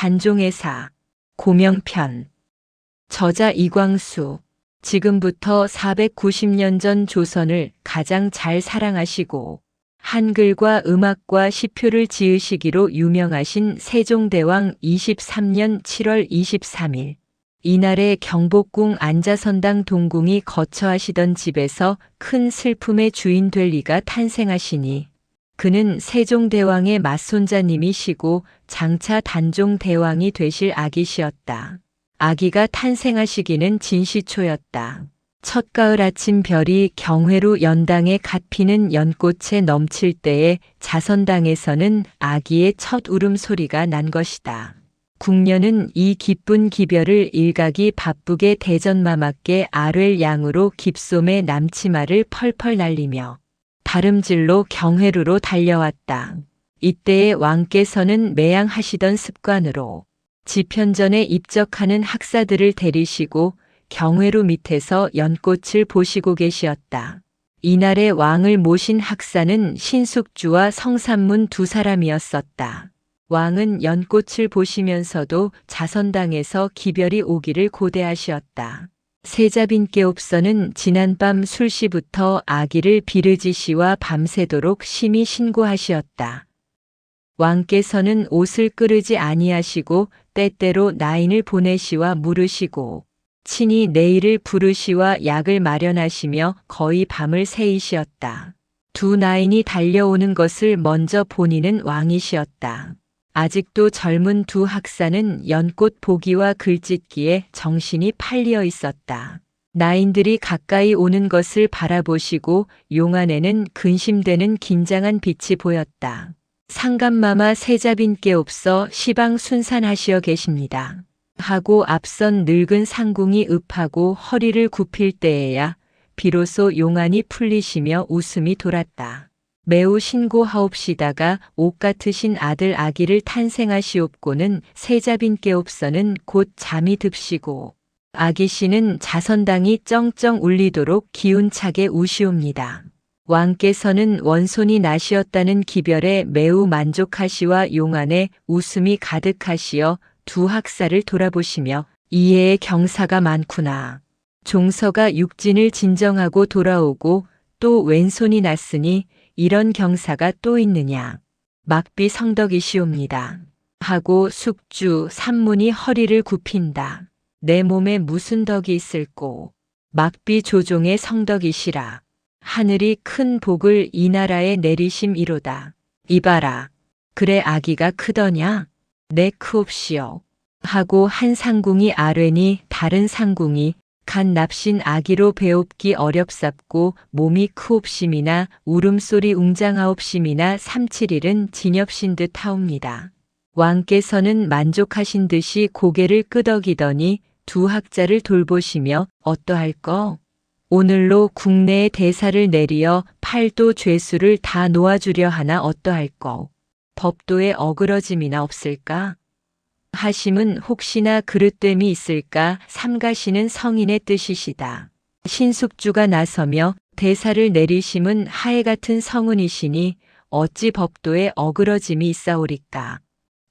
단종의사 고명편 저자 이광수 지금부터 490년 전 조선을 가장 잘 사랑하시고 한글과 음악과 시표를 지으시기로 유명하신 세종대왕 23년 7월 23일 이날에 경복궁 안자선당 동궁이 거처하시던 집에서 큰 슬픔의 주인 될 리가 탄생하시니 그는 세종대왕의 맞손자님이시고 장차 단종대왕이 되실 아기시었다. 아기가 탄생하시기는 진시초였다. 첫가을 아침 별이 경회로 연당에 갓 피는 연꽃에 넘칠 때에 자선당에서는 아기의 첫 울음소리가 난 것이다. 궁녀는 이 기쁜 기별을 일각이 바쁘게 대전마맞게 아뢰 양으로 깁솜에 남치마를 펄펄 날리며 다름질로 경회루로 달려왔다. 이때에 왕께서는 매양하시던 습관으로 지편전에 입적하는 학사들을 데리시고 경회루 밑에서 연꽃을 보시고 계시었다. 이날에 왕을 모신 학사는 신숙주와 성삼문 두 사람이었었다. 왕은 연꽃을 보시면서도 자선당에서 기별이 오기를 고대하시었다. 세자빈께옵서는 지난밤 술시부터 아기를 비르지시와 밤새도록 심히 신고하시었다. 왕께서는 옷을 끄르지 아니하시고 때때로 나인을 보내시와 물으시고 친히 내일을 부르시와 약을 마련하시며 거의 밤을 새이시었다. 두 나인이 달려오는 것을 먼저 보니는 왕이시었다. 아직도 젊은 두 학사는 연꽃 보기와 글짓기에 정신이 팔리어 있었다. 나인들이 가까이 오는 것을 바라보시고 용안에는 근심되는 긴장한 빛이 보였다. 상감마마 세자빈께옵서 시방 순산하시어 계십니다. 하고 앞선 늙은 상궁이 읍하고 허리를 굽힐 때에야 비로소 용안이 풀리시며 웃음이 돌았다. 매우 신고하옵시다가 옥 같으신 아들 아기를 탄생하시옵고는 세자빈께옵서는 곧 잠이 듭시고 아기씨는 자선당이 쩡쩡 울리도록 기운차게 우시옵니다. 왕께서는 원손이 나시었다는 기별에 매우 만족하시와 용안에 웃음이 가득하시어 두 학사를 돌아보시며 이해의 경사가 많구나. 종서가 육진을 진정하고 돌아오고 또 왼손이 났으니 이런 경사가 또 있느냐. 막비 성덕이시옵니다. 하고 숙주 삼문이 허리를 굽힌다. 내 몸에 무슨 덕이 있을꼬. 막비 조종의 성덕이시라. 하늘이 큰 복을 이 나라에 내리심이로다. 이봐라. 그래 아기가 크더냐? 네 크옵시오. 하고 한 상궁이 아뢰니 다른 상궁이 간 납신 아기로 배웁기 어렵sap고 몸이 크옵심이나 울음소리 웅장하옵심이나 3~7일은 진엽신 듯 하옵니다. 왕께서는 만족하신 듯이 고개를 끄덕이더니 두 학자를 돌보시며 어떠할꼬? 오늘로 국내에 대사를 내리어 팔도 죄수를 다 놓아주려 하나 어떠할꼬? 법도에 어그러짐이나 없을까? 하심은 혹시나 그릇됨이 있을까 삼가시는 성인의 뜻이시다. 신숙주가 나서며 대사를 내리심은 하해 같은 성은이시니 어찌 법도에 어그러짐이 있사오리까.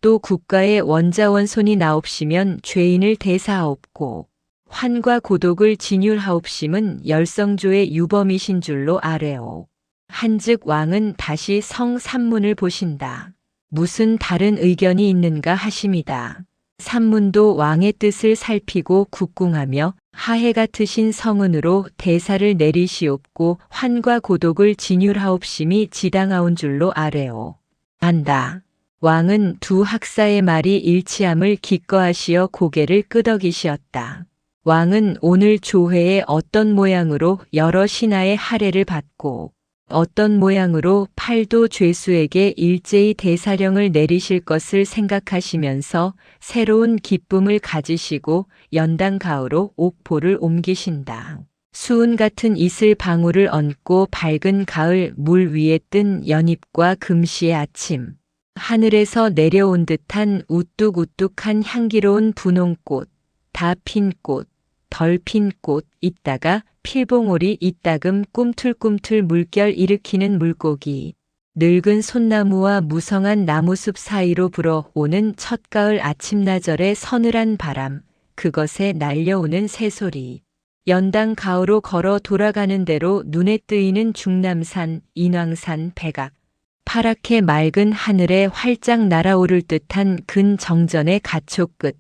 또 국가의 원자원손이 나옵시면 죄인을 대사하옵고 환과 고독을 진율하옵심은 열성조의 유범이신 줄로 아뢰오. 한즉 왕은 다시 성삼문을 보신다. 무슨 다른 의견이 있는가 하심이다. 삼문도 왕의 뜻을 살피고 국궁하며 하해 같으신 성은으로 대사를 내리시옵고 환과 고독을 진율하옵심이 지당하온 줄로 아뢰오. 안다. 왕은 두 학사의 말이 일치함을 기꺼하시어 고개를 끄덕이시었다. 왕은 오늘 조회에 어떤 모양으로 여러 신하의 할애를 받고 어떤 모양으로 팔도 죄수에게 일제히 대사령을 내리실 것을 생각하시면서 새로운 기쁨을 가지시고 연당 가으로 옥포를 옮기신다. 수은 같은 이슬 방울을 얹고 밝은 가을 물 위에 뜬 연잎과 금시의 아침. 하늘에서 내려온 듯한 우뚝우뚝한 향기로운 분홍꽃, 다 핀 꽃, 덜 핀 꽃 있다가 필봉오리 이따금 꿈틀꿈틀 물결 일으키는 물고기, 늙은 솥나무와 무성한 나무숲 사이로 불어오는 첫가을 아침나절의 서늘한 바람, 그것에 날려오는 새소리. 연당 가으로 걸어 돌아가는 대로 눈에 뜨이는 중남산, 인왕산, 백악. 파랗게 맑은 하늘에 활짝 날아오를 듯한 근정전의 가초 끝.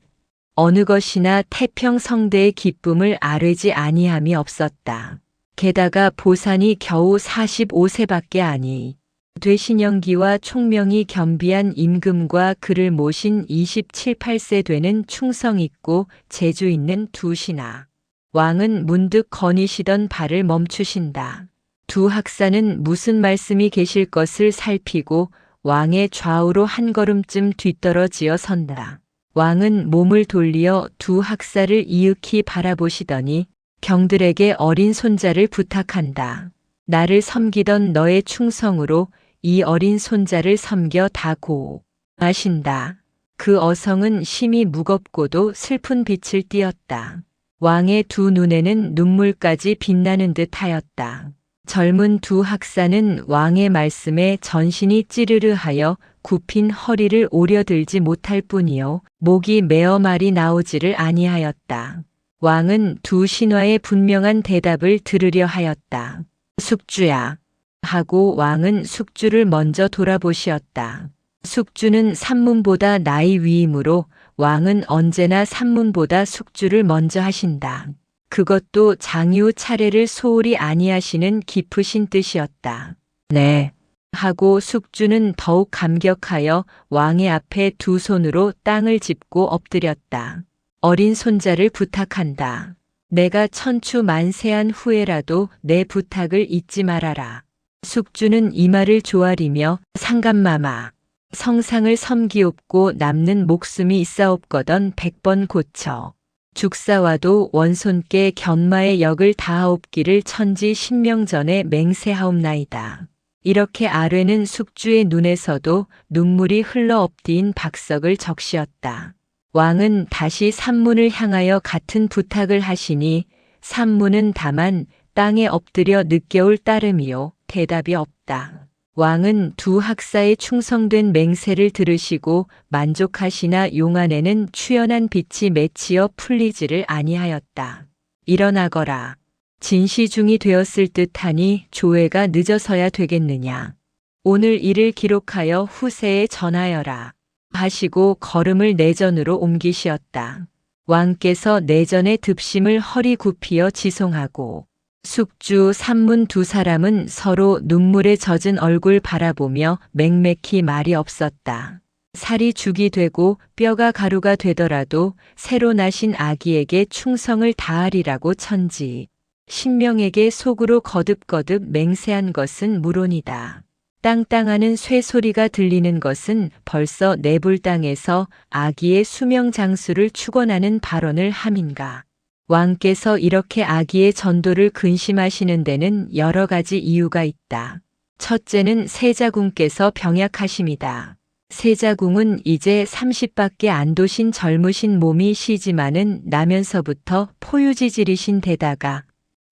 어느 것이나 태평성대의 기쁨을 아뢰지 아니함이 없었다. 게다가 보산이 겨우 45세밖에 아니. 되신영기와 총명이 겸비한 임금과 그를 모신 27, 8세 되는 충성 있고 재주 있는 두 신하. 왕은 문득 거니시던 발을 멈추신다. 두 학사는 무슨 말씀이 계실 것을 살피고 왕의 좌우로 한 걸음쯤 뒤떨어지어 선다. 왕은 몸을 돌리어 두 학사를 이윽히 바라보시더니 경들에게 어린 손자를 부탁한다. 나를 섬기던 너의 충성으로 이 어린 손자를 섬겨 다고 하신다. 그 어성은 심히 무겁고도 슬픈 빛을 띠었다. 왕의 두 눈에는 눈물까지 빛나는 듯 하였다. 젊은 두 학사는 왕의 말씀에 전신이 찌르르하여 굽힌 허리를 오려들지 못할 뿐이요 목이 메어 말이 나오지를 아니하였다. 왕은 두 신하의 분명한 대답을 들으려 하였다. 숙주야. 하고 왕은 숙주를 먼저 돌아보시었다. 숙주는 산문보다 나이 위이므로 왕은 언제나 산문보다 숙주를 먼저 하신다. 그것도 장유 차례를 소홀히 아니하시는 깊으신 뜻이었다. 네. 하고 숙주는 더욱 감격하여 왕의 앞에 두 손으로 땅을 짚고 엎드렸다. 어린 손자를 부탁한다. 내가 천추만세한 후에라도 내 부탁을 잊지 말아라. 숙주는 이 말을 조아리며 상감마마. 성상을 섬기옵고 남는 목숨이 있사옵거던 100번 고쳐. 죽사와도 원손께 견마의 역을 다하옵기를 천지 신명전에 맹세하옵나이다. 이렇게 아뢰는 숙주의 눈에서도 눈물이 흘러 엎디인 박석을 적시었다. 왕은 다시 산문을 향하여 같은 부탁을 하시니 산문은 다만 땅에 엎드려 느껴올 따름이요 대답이 없다. 왕은 두 학사의 충성된 맹세를 들으시고 만족하시나 용안에는 추연한 빛이 맺히어 풀리지를 아니하였다. 일어나거라. 진시중이 되었을 듯하니 조회가 늦어서야 되겠느냐. 오늘 일을 기록하여 후세에 전하여라. 하시고 걸음을 내전으로 옮기시었다. 왕께서 내전의 듭심을 허리 굽히어 지송하고 숙주, 산문 두 사람은 서로 눈물에 젖은 얼굴 바라보며 맹맥히 말이 없었다. 살이 죽이 되고 뼈가 가루가 되더라도 새로 나신 아기에게 충성을 다하리라고 천지. 신명에게 속으로 거듭거듭 맹세한 것은 물론이다. 땅땅하는 쇠소리가 들리는 것은 벌써 내불 땅에서 아기의 수명 장수를 축원하는 발언을 함인가. 왕께서 이렇게 아기의 전도를 근심하시는 데는 여러 가지 이유가 있다. 첫째는 세자궁께서 병약하심이다. 세자궁은 이제 30밖에 안 도신 젊으신 몸이 시지만은 나면서부터 포유지질이신 데다가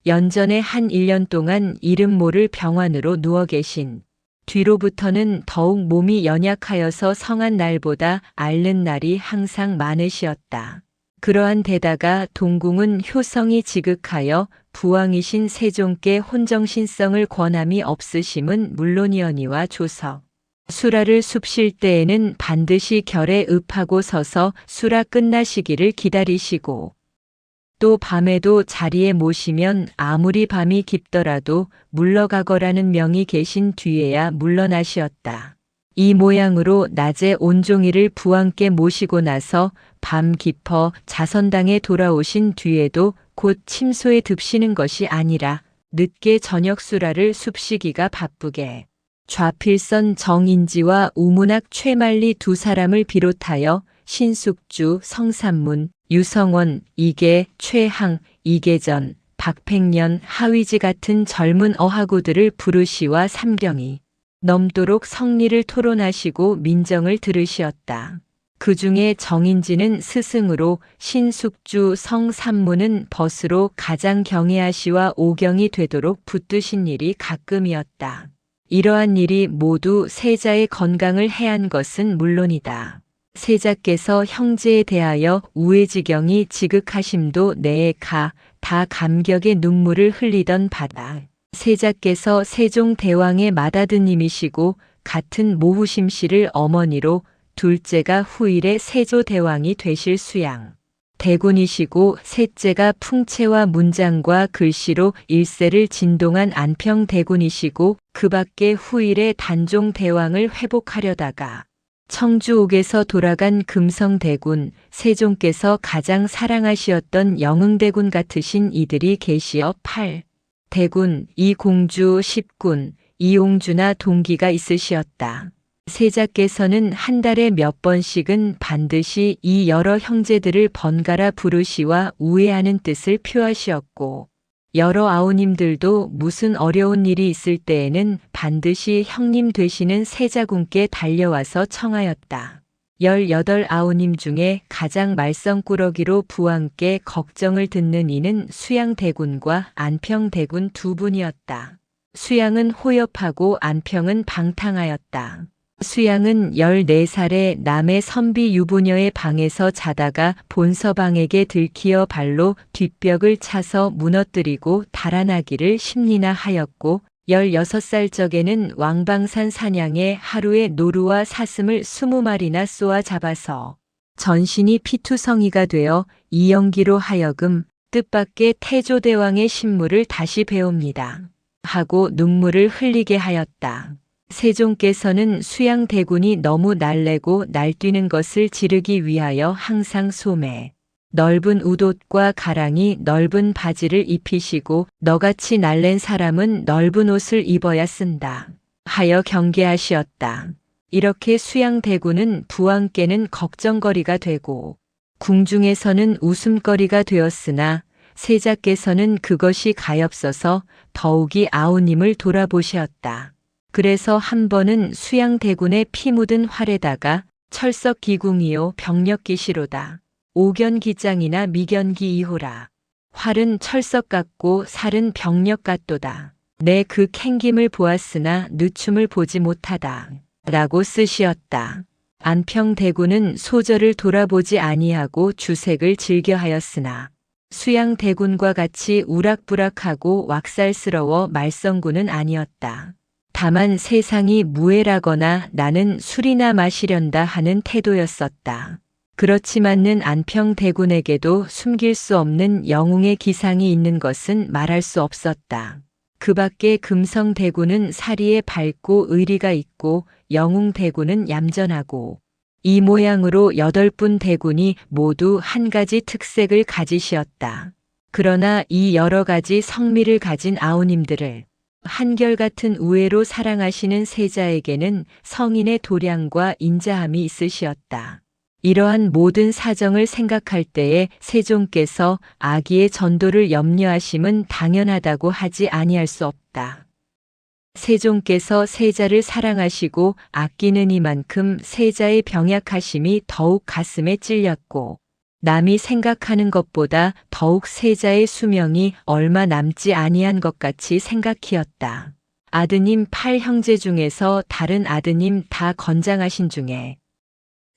연전에 한 1년 동안 이름 모를 병환으로 누워 계신 뒤로부터는 더욱 몸이 연약하여서 성한 날보다 앓는 날이 항상 많으시었다. 그러한 데다가 동궁은 효성이 지극하여 부왕이신 세종께 혼정신성을 권함이 없으심은 물론이언니와 조서. 수라를 숲실 때에는 반드시 결에 읍하고 서서 수라 끝나시기를 기다리시고 또 밤에도 자리에 모시면 아무리 밤이 깊더라도 물러가거라는 명이 계신 뒤에야 물러나시었다. 이 모양으로 낮에 온종일을 부왕께 모시고 나서 밤 깊어 자선당에 돌아오신 뒤에도 곧 침소에 듭시는 것이 아니라 늦게 저녁 수라를 숲시기가 바쁘게 좌필선 정인지와 우문학 최만리 두 사람을 비롯하여 신숙주, 성산문, 유성원, 이계, 최항, 이계전, 박팽년, 하위지 같은 젊은 어하구들을 부르시와 삼경이 넘도록 성리를 토론하시고 민정을 들으시었다. 그 중에 정인지는 스승으로 신숙주, 성삼문은 벗으로 가장 경애하시와 오경이 되도록 붙드신 일이 가끔이었다. 이러한 일이 모두 세자의 건강을 해한 것은 물론이다. 세자께서 형제에 대하여 우애지경이 지극하심도 내에 다 감격의 눈물을 흘리던 바다. 세자께서 세종 대왕의 맏아드님이시고 같은 모후심씨를 어머니로 둘째가 후일의 세조 대왕이 되실 수양 대군이시고 셋째가 풍채와 문장과 글씨로 일세를 진동한 안평 대군이시고 그 밖에 후일의 단종 대왕을 회복하려다가 청주옥에서 돌아간 금성대군, 세종께서 가장 사랑하시었던 영흥대군 같으신 이들이 계시어 8. 대군, 이공주 10군, 이용주나 동기가 있으시었다. 세자께서는 한 달에 몇 번씩은 반드시 이 여러 형제들을 번갈아 부르시와 우애하는 뜻을 표하시었고 여러 아우님들도 무슨 어려운 일이 있을 때에는 반드시 형님 되시는 세자군께 달려와서 청하였다. 18 아우님 중에 가장 말썽꾸러기로 부왕께 걱정을 듣는 이는 수양대군과 안평대군 두 분이었다. 수양은 호협하고 안평은 방탕하였다. 수양은 14살에 남의 선비 유부녀의 방에서 자다가 본서방에게 들키어 발로 뒷벽을 차서 무너뜨리고 달아나기를 심리나 하였고 16살 적에는 왕방산 사냥에 하루에 노루와 사슴을 20마리나 쏘아 잡아서 전신이 피투성이가 되어 이영기로 하여금 뜻밖의 태조대왕의 신무를 다시 배웁니다. 하고 눈물을 흘리게 하였다. 세종께서는 수양대군이 너무 날래고 날뛰는 것을 지르기 위하여 항상 소매, 넓은 웃옷과 가랑이 넓은 바지를 입히시고 너같이 날랜 사람은 넓은 옷을 입어야 쓴다. 하여 경계하시었다. 이렇게 수양대군은 부왕께는 걱정거리가 되고 궁중에서는 웃음거리가 되었으나 세자께서는 그것이 가엾어서 더욱이 아우님을 돌아보셨다. 그래서 한 번은 수양대군의 피 묻은 활에다가 철석기궁이요 병력기시로다. 오견기장이나 미견기 2호라. 활은 철석 같고 살은 병력 같도다. 내 그 캥김을 보았으나 늦춤을 보지 못하다. 라고 쓰시었다. 안평대군은 소절을 돌아보지 아니하고 주색을 즐겨하였으나 수양대군과 같이 우락부락하고 왁살스러워 말썽군은 아니었다. 다만 세상이 무해라거나 나는 술이나 마시련다 하는 태도였었다. 그렇지만은 안평대군에게도 숨길 수 없는 영웅의 기상이 있는 것은 말할 수 없었다. 그 밖에 금성대군은 사리에 밝고 의리가 있고 영웅대군은 얌전하고 이 모양으로 8분 대군이 모두 한 가지 특색을 가지시었다. 그러나 이 여러 가지 성미를 가진 아우님들을 한결같은 우애로 사랑하시는 세자에게는 성인의 도량과 인자함이 있으시었다. 이러한 모든 사정을 생각할 때에 세종께서 아기의 전도를 염려하심은 당연하다고 하지 아니할 수 없다. 세종께서 세자를 사랑하시고 아끼는 이만큼 세자의 병약하심이 더욱 가슴에 찔렸고 남이 생각하는 것보다 더욱 세자의 수명이 얼마 남지 아니한 것 같이 생각히었다. 아드님 8형제 중에서 다른 아드님 다 건장하신 중에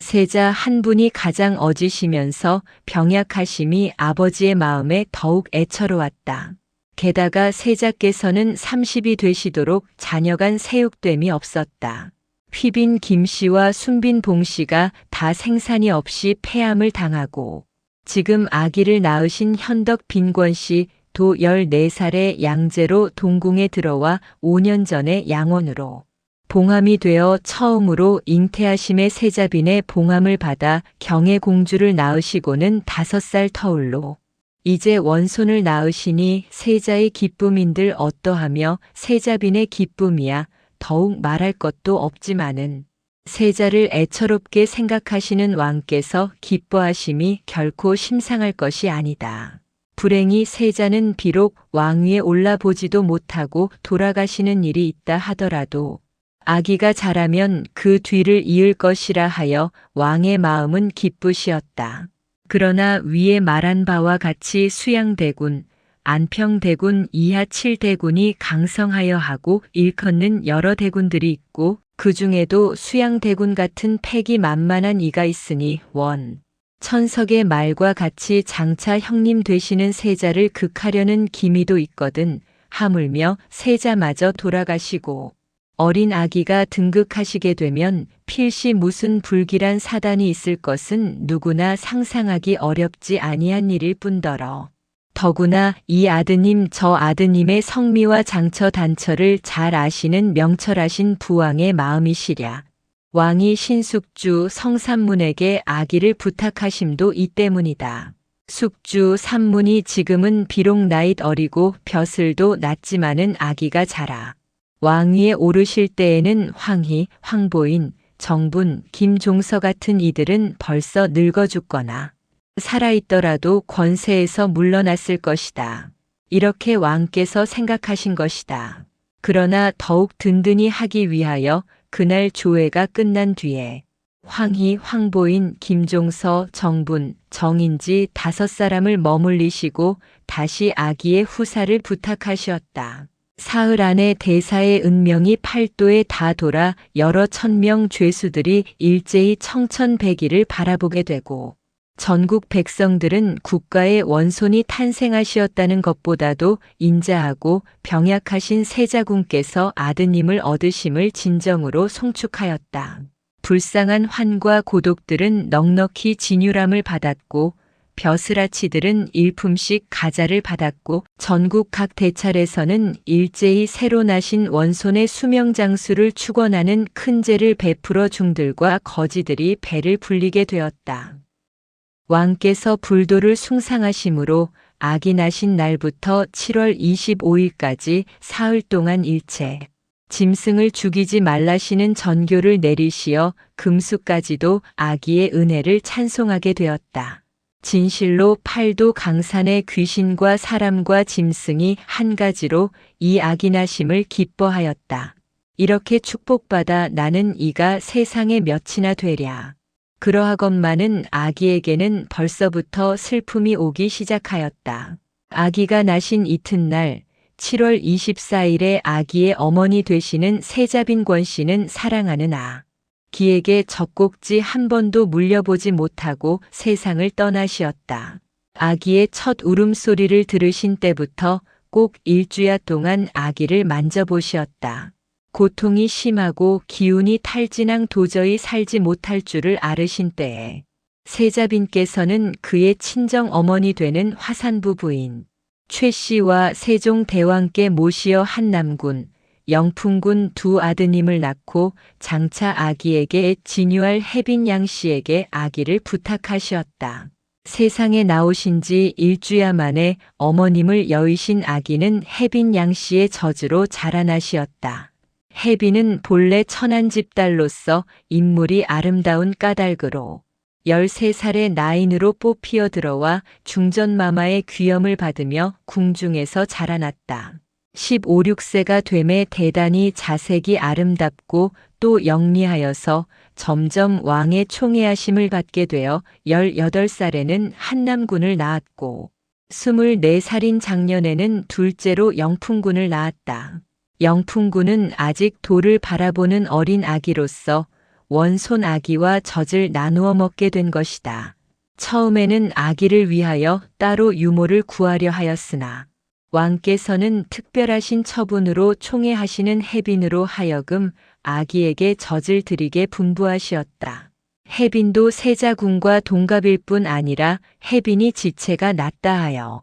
세자 한 분이 가장 어지시면서 병약하심이 아버지의 마음에 더욱 애처로웠다. 게다가 세자께서는 30이 되시도록 자녀간 세육됨이 없었다. 휘빈 김씨와 순빈 봉씨가 다 생산이 없이 폐암을 당하고 지금 아기를 낳으신 현덕 빈권씨 도 14살의 양제로 동궁에 들어와 5년 전에 양원으로 봉함이 되어 처음으로 잉태하심의 세자빈의 봉함을 받아 경혜공주를 낳으시고는 5살 터울로 이제 원손을 낳으시니 세자의 기쁨인들 어떠하며 세자빈의 기쁨이야 더욱 말할 것도 없지만은 세자를 애처롭게 생각하시는 왕께서 기뻐하심이 결코 심상할 것이 아니다. 불행히 세자는 비록 왕위에 올라보지도 못하고 돌아가시는 일이 있다 하더라도 아기가 자라면 그 뒤를 이을 것이라 하여 왕의 마음은 기쁘시었다. 그러나 위에 말한 바와 같이 수양대군, 안평대군 이하 7대군이 강성하여 하고 일컫는 여러 대군들이 있고 그 중에도 수양대군 같은 패기 만만한 이가 있으니 천석의 말과 같이 장차 형님 되시는 세자를 극하려는 기미도 있거든. 하물며 세자마저 돌아가시고 어린 아기가 등극하시게 되면 필시 무슨 불길한 사단이 있을 것은 누구나 상상하기 어렵지 아니한 일일 뿐더러 더구나 이 아드님 저 아드님의 성미와 장처 단처를 잘 아시는 명철하신 부왕의 마음이시랴. 왕이 신숙주 성삼문에게 아기를 부탁하심도 이 때문이다. 숙주 삼문이 지금은 비록 나잇 어리고 벼슬도 낮지만은 아기가 자라 왕위에 오르실 때에는 황희, 황보인, 정분, 김종서 같은 이들은 벌써 늙어 죽거나 살아있더라도 권세에서 물러났을 것이다. 이렇게 왕께서 생각하신 것이다. 그러나 더욱 든든히 하기 위하여 그날 조회가 끝난 뒤에 황희, 황보인, 김종서, 정분, 정인지 5사람을 머물리시고 다시 아기의 후사를 부탁하셨다. 사흘 안에 대사의 은명이 팔도에 다 돌아 여러 천명 죄수들이 일제히 청천백일을 바라보게 되고 전국 백성들은 국가의 원손이 탄생하시었다는 것보다도 인자하고 병약하신 세자군께서 아드님을 얻으심을 진정으로 송축하였다. 불쌍한 환과 고독들은 넉넉히 진유람을 받았고 벼슬아치들은 일품씩 가자를 받았고 전국 각 대찰에서는 일제히 새로 나신 원손의 수명장수를 축원하는 큰 제를 베풀어 중들과 거지들이 배를 불리게 되었다. 왕께서 불도를 숭상하심으로 아기 나신 날부터 7월 25일까지 사흘 동안 일체 짐승을 죽이지 말라시는 전교를 내리시어 금수까지도 아기의 은혜를 찬송하게 되었다. 진실로 팔도 강산의 귀신과 사람과 짐승이 한 가지로 이 아기 나심을 기뻐하였다. 이렇게 축복받아 나는 이가 세상에 몇이나 되랴. 그러하건만은 아기에게는 벌써부터 슬픔이 오기 시작하였다. 아기가 나신 이튿날 7월 24일에 아기의 어머니 되시는 세자빈권 씨는 사랑하는 아기에게 젖꼭지 한 번도 물려보지 못하고 세상을 떠나시었다. 아기의 첫 울음소리를 들으신 때부터 꼭 일주야 동안 아기를 만져보시었다. 고통이 심하고 기운이 탈진앙 도저히 살지 못할 줄을 알으신 때에 세자빈께서는 그의 친정 어머니 되는 화산부 부인 최 씨와 세종대왕께 모시어 한남군, 영풍군 2 아드님을 낳고 장차 아기에게 진유할 혜빈 양 씨에게 아기를 부탁하시었다. 세상에 나오신 지 일주야 만에 어머님을 여의신 아기는 혜빈 양 씨의 젖으로 자라나시었다. 혜빈은 본래 천한 집딸로서 인물이 아름다운 까닭으로 13살의 나인으로 뽑히어 들어와 중전마마의 귀염을 받으며 궁중에서 자라났다. 15, 16세가 되매 대단히 자색이 아름답고 또 영리하여서 점점 왕의 총애하심을 받게 되어 18살에는 한남군을 낳았고 24살인 작년에는 둘째로 영풍군을 낳았다. 영풍군은 아직 도를 바라보는 어린 아기로서 원손 아기와 젖을 나누어 먹게 된 것이다. 처음에는 아기를 위하여 따로 유모를 구하려 하였으나 왕께서는 특별하신 처분으로 총애하시는 혜빈으로 하여금 아기에게 젖을 드리게 분부하시었다. 혜빈도 세자군과 동갑일 뿐 아니라 혜빈이 지체가 낮다 하여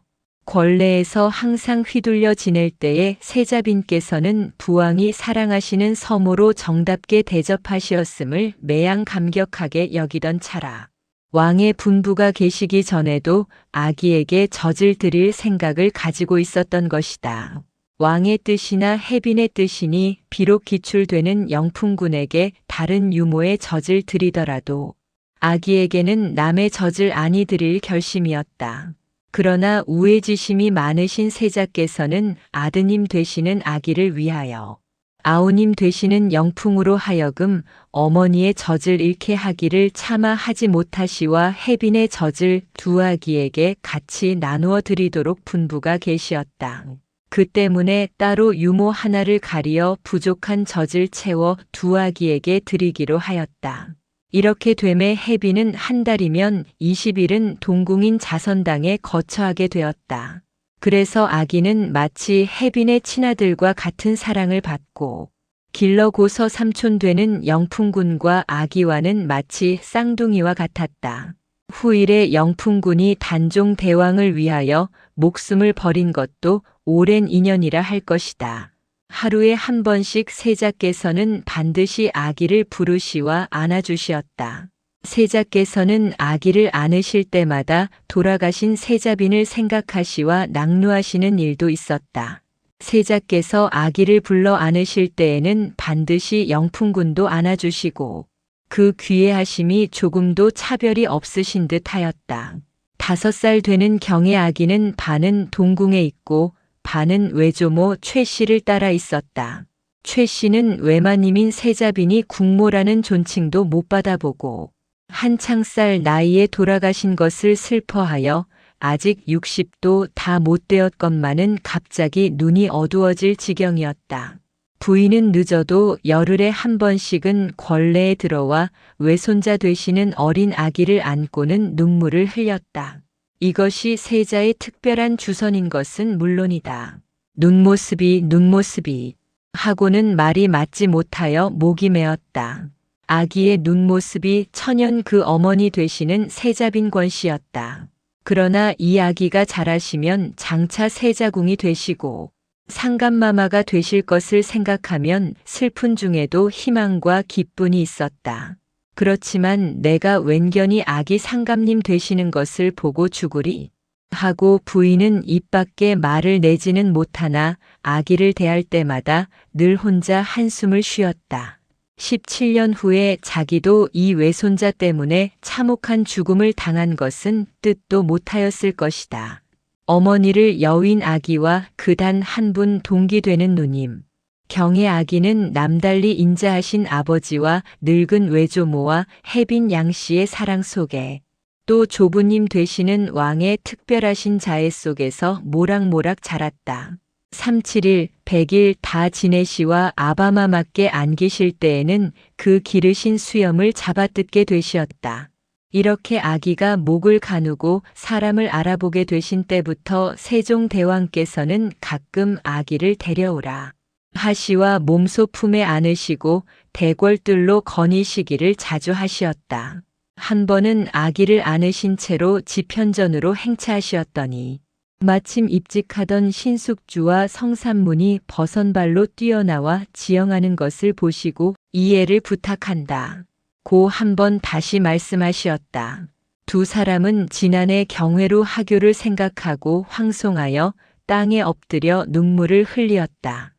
권례에서 항상 휘둘려 지낼 때에 세자빈께서는 부왕이 사랑하시는 서모로 정답게 대접하시었음을 매양 감격하게 여기던 차라. 왕의 분부가 계시기 전에도 아기에게 젖을 드릴 생각을 가지고 있었던 것이다. 왕의 뜻이나 혜빈의 뜻이니 비록 기출되는 영풍군에게 다른 유모의 젖을 드리더라도 아기에게는 남의 젖을 아니 드릴 결심이었다. 그러나 우애지심이 많으신 세자께서는 아드님 되시는 아기를 위하여 아우님 되시는 영풍으로 하여금 어머니의 젖을 잃게 하기를 차마 하지 못하시와 혜빈의 젖을 두 아기에게 같이 나누어 드리도록 분부가 계시었다. 그 때문에 따로 유모 하나를 가리어 부족한 젖을 채워 두 아기에게 드리기로 하였다. 이렇게 되매 혜빈은 한 달이면 20일은 동궁인 자선당에 거처하게 되었다. 그래서 아기는 마치 혜빈의 친아들과 같은 사랑을 받고 길러고서 삼촌 되는 영풍군과 아기와는 마치 쌍둥이와 같았다. 후일에 영풍군이 단종 대왕을 위하여 목숨을 버린 것도 오랜 인연이라 할 것이다. 하루에 한 번씩 세자께서는 반드시 아기를 부르시와 안아주시었다. 세자께서는 아기를 안으실 때마다 돌아가신 세자빈을 생각하시와 낙루하시는 일도 있었다. 세자께서 아기를 불러 안으실 때에는 반드시 영풍군도 안아주시고 그 귀해하심이 조금도 차별이 없으신 듯 하였다. 5살 되는 경의 아기는 반은 동궁에 있고 반은 외조모 최 씨를 따라 있었다. 최 씨는 외마님인 세자빈이 국모라는 존칭도 못 받아보고 한창 살 나이에 돌아가신 것을 슬퍼하여 아직 60도 다 못 되었건만은 갑자기 눈이 어두워질 지경이었다. 부인은 늦어도 열흘에 한 번씩은 권례에 들어와 외손자 되시는 어린 아기를 안고는 눈물을 흘렸다. 이것이 세자의 특별한 주선인 것은 물론이다. 눈모습이 하고는 말이 맞지 못하여 목이 메었다. 아기의 눈모습이 천연 그 어머니 되시는 세자빈 권씨였다. 그러나 이 아기가 자라시면 장차 세자궁이 되시고 상감마마가 되실 것을 생각하면 슬픈 중에도 희망과 기쁨이 있었다. 그렇지만 내가 웬견이 아기 상감님 되시는 것을 보고 죽으리 하고 부인은 입 밖에 말을 내지는 못하나 아기를 대할 때마다 늘 혼자 한숨을 쉬었다. 17년 후에 자기도 이 외손자 때문에 참혹한 죽음을 당한 것은 뜻도 못하였을 것이다. 어머니를 여윈 아기와 그 단 한 분 동기되는 누님, 경의 아기는 남달리 인자하신 아버지와 늙은 외조모와 혜빈 양씨의 사랑 속에 또 조부님 되시는 왕의 특별하신 자애 속에서 모락모락 자랐다. 37일, 100일 다 지내시와 아바마마께 안기실 때에는 그 기르신 수염을 잡아뜯게 되시었다. 이렇게 아기가 목을 가누고 사람을 알아보게 되신 때부터 세종대왕께서는 가끔 아기를 데려오라 하시와 몸소 품에 안으시고 대궐들로 거니시기를 자주 하시었다. 한 번은 아기를 안으신 채로 지편전으로 행차하시었더니 마침 입직하던 신숙주와 성산문이 버선발로 뛰어나와 지영하는 것을 보시고 이해를 부탁한다. 고 한 번 다시 말씀하시었다. 두 사람은 지난해 경회로 하교를 생각하고 황송하여 땅에 엎드려 눈물을 흘리었다.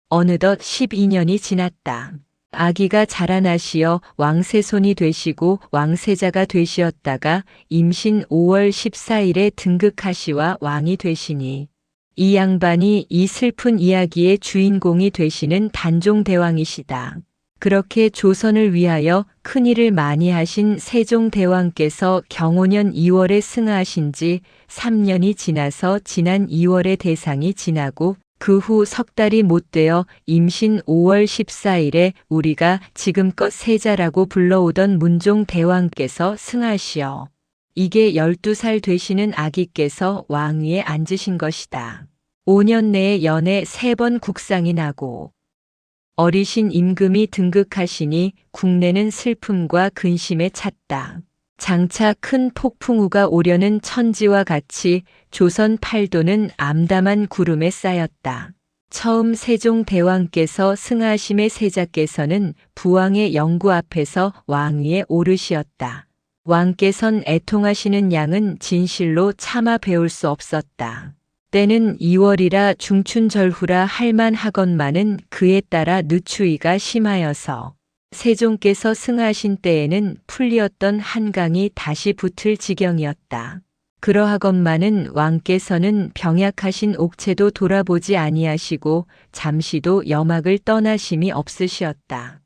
어느덧 12년이 지났다. 아기가 자라나시어 왕세손이 되시고 왕세자가 되시었다가 임신 5월 14일에 등극하시와 왕이 되시니 이 양반이 이 슬픈 이야기의 주인공이 되시는 단종대왕이시다. 그렇게 조선을 위하여 큰일을 많이 하신 세종대왕께서 경오년 2월에 승하하신 지 3년이 지나서 지난 2월에 대상이 지나고 그 후 석 달이 못 되어 임신 5월 14일에 우리가 지금껏 세자라고 불러오던 문종대왕께서 승하시어 이게 12살 되시는 아기께서 왕위에 앉으신 것이다. 5년 내에 연에 3번 국상이 나고 어리신 임금이 등극하시니 국내는 슬픔과 근심에 찼다. 장차 큰 폭풍우가 오려는 천지와 같이 조선 팔도는 암담한 구름에 쌓였다. 처음 세종대왕께서 승하심의 세자께서는 부왕의 영구 앞에서 왕위에 오르시었다. 왕께선 애통하시는 양은 진실로 차마 배울 수 없었다. 때는 2월이라 중춘절후라 할만하건만은 그에 따라 늦추위가 심하여서 세종께서 승하신 때에는 풀리었던 한강이 다시 붙을 지경이었다. 그러하건만은 왕께서는 병약하신 옥체도 돌아보지 아니하시고 잠시도 여막을 떠나심이 없으시었다.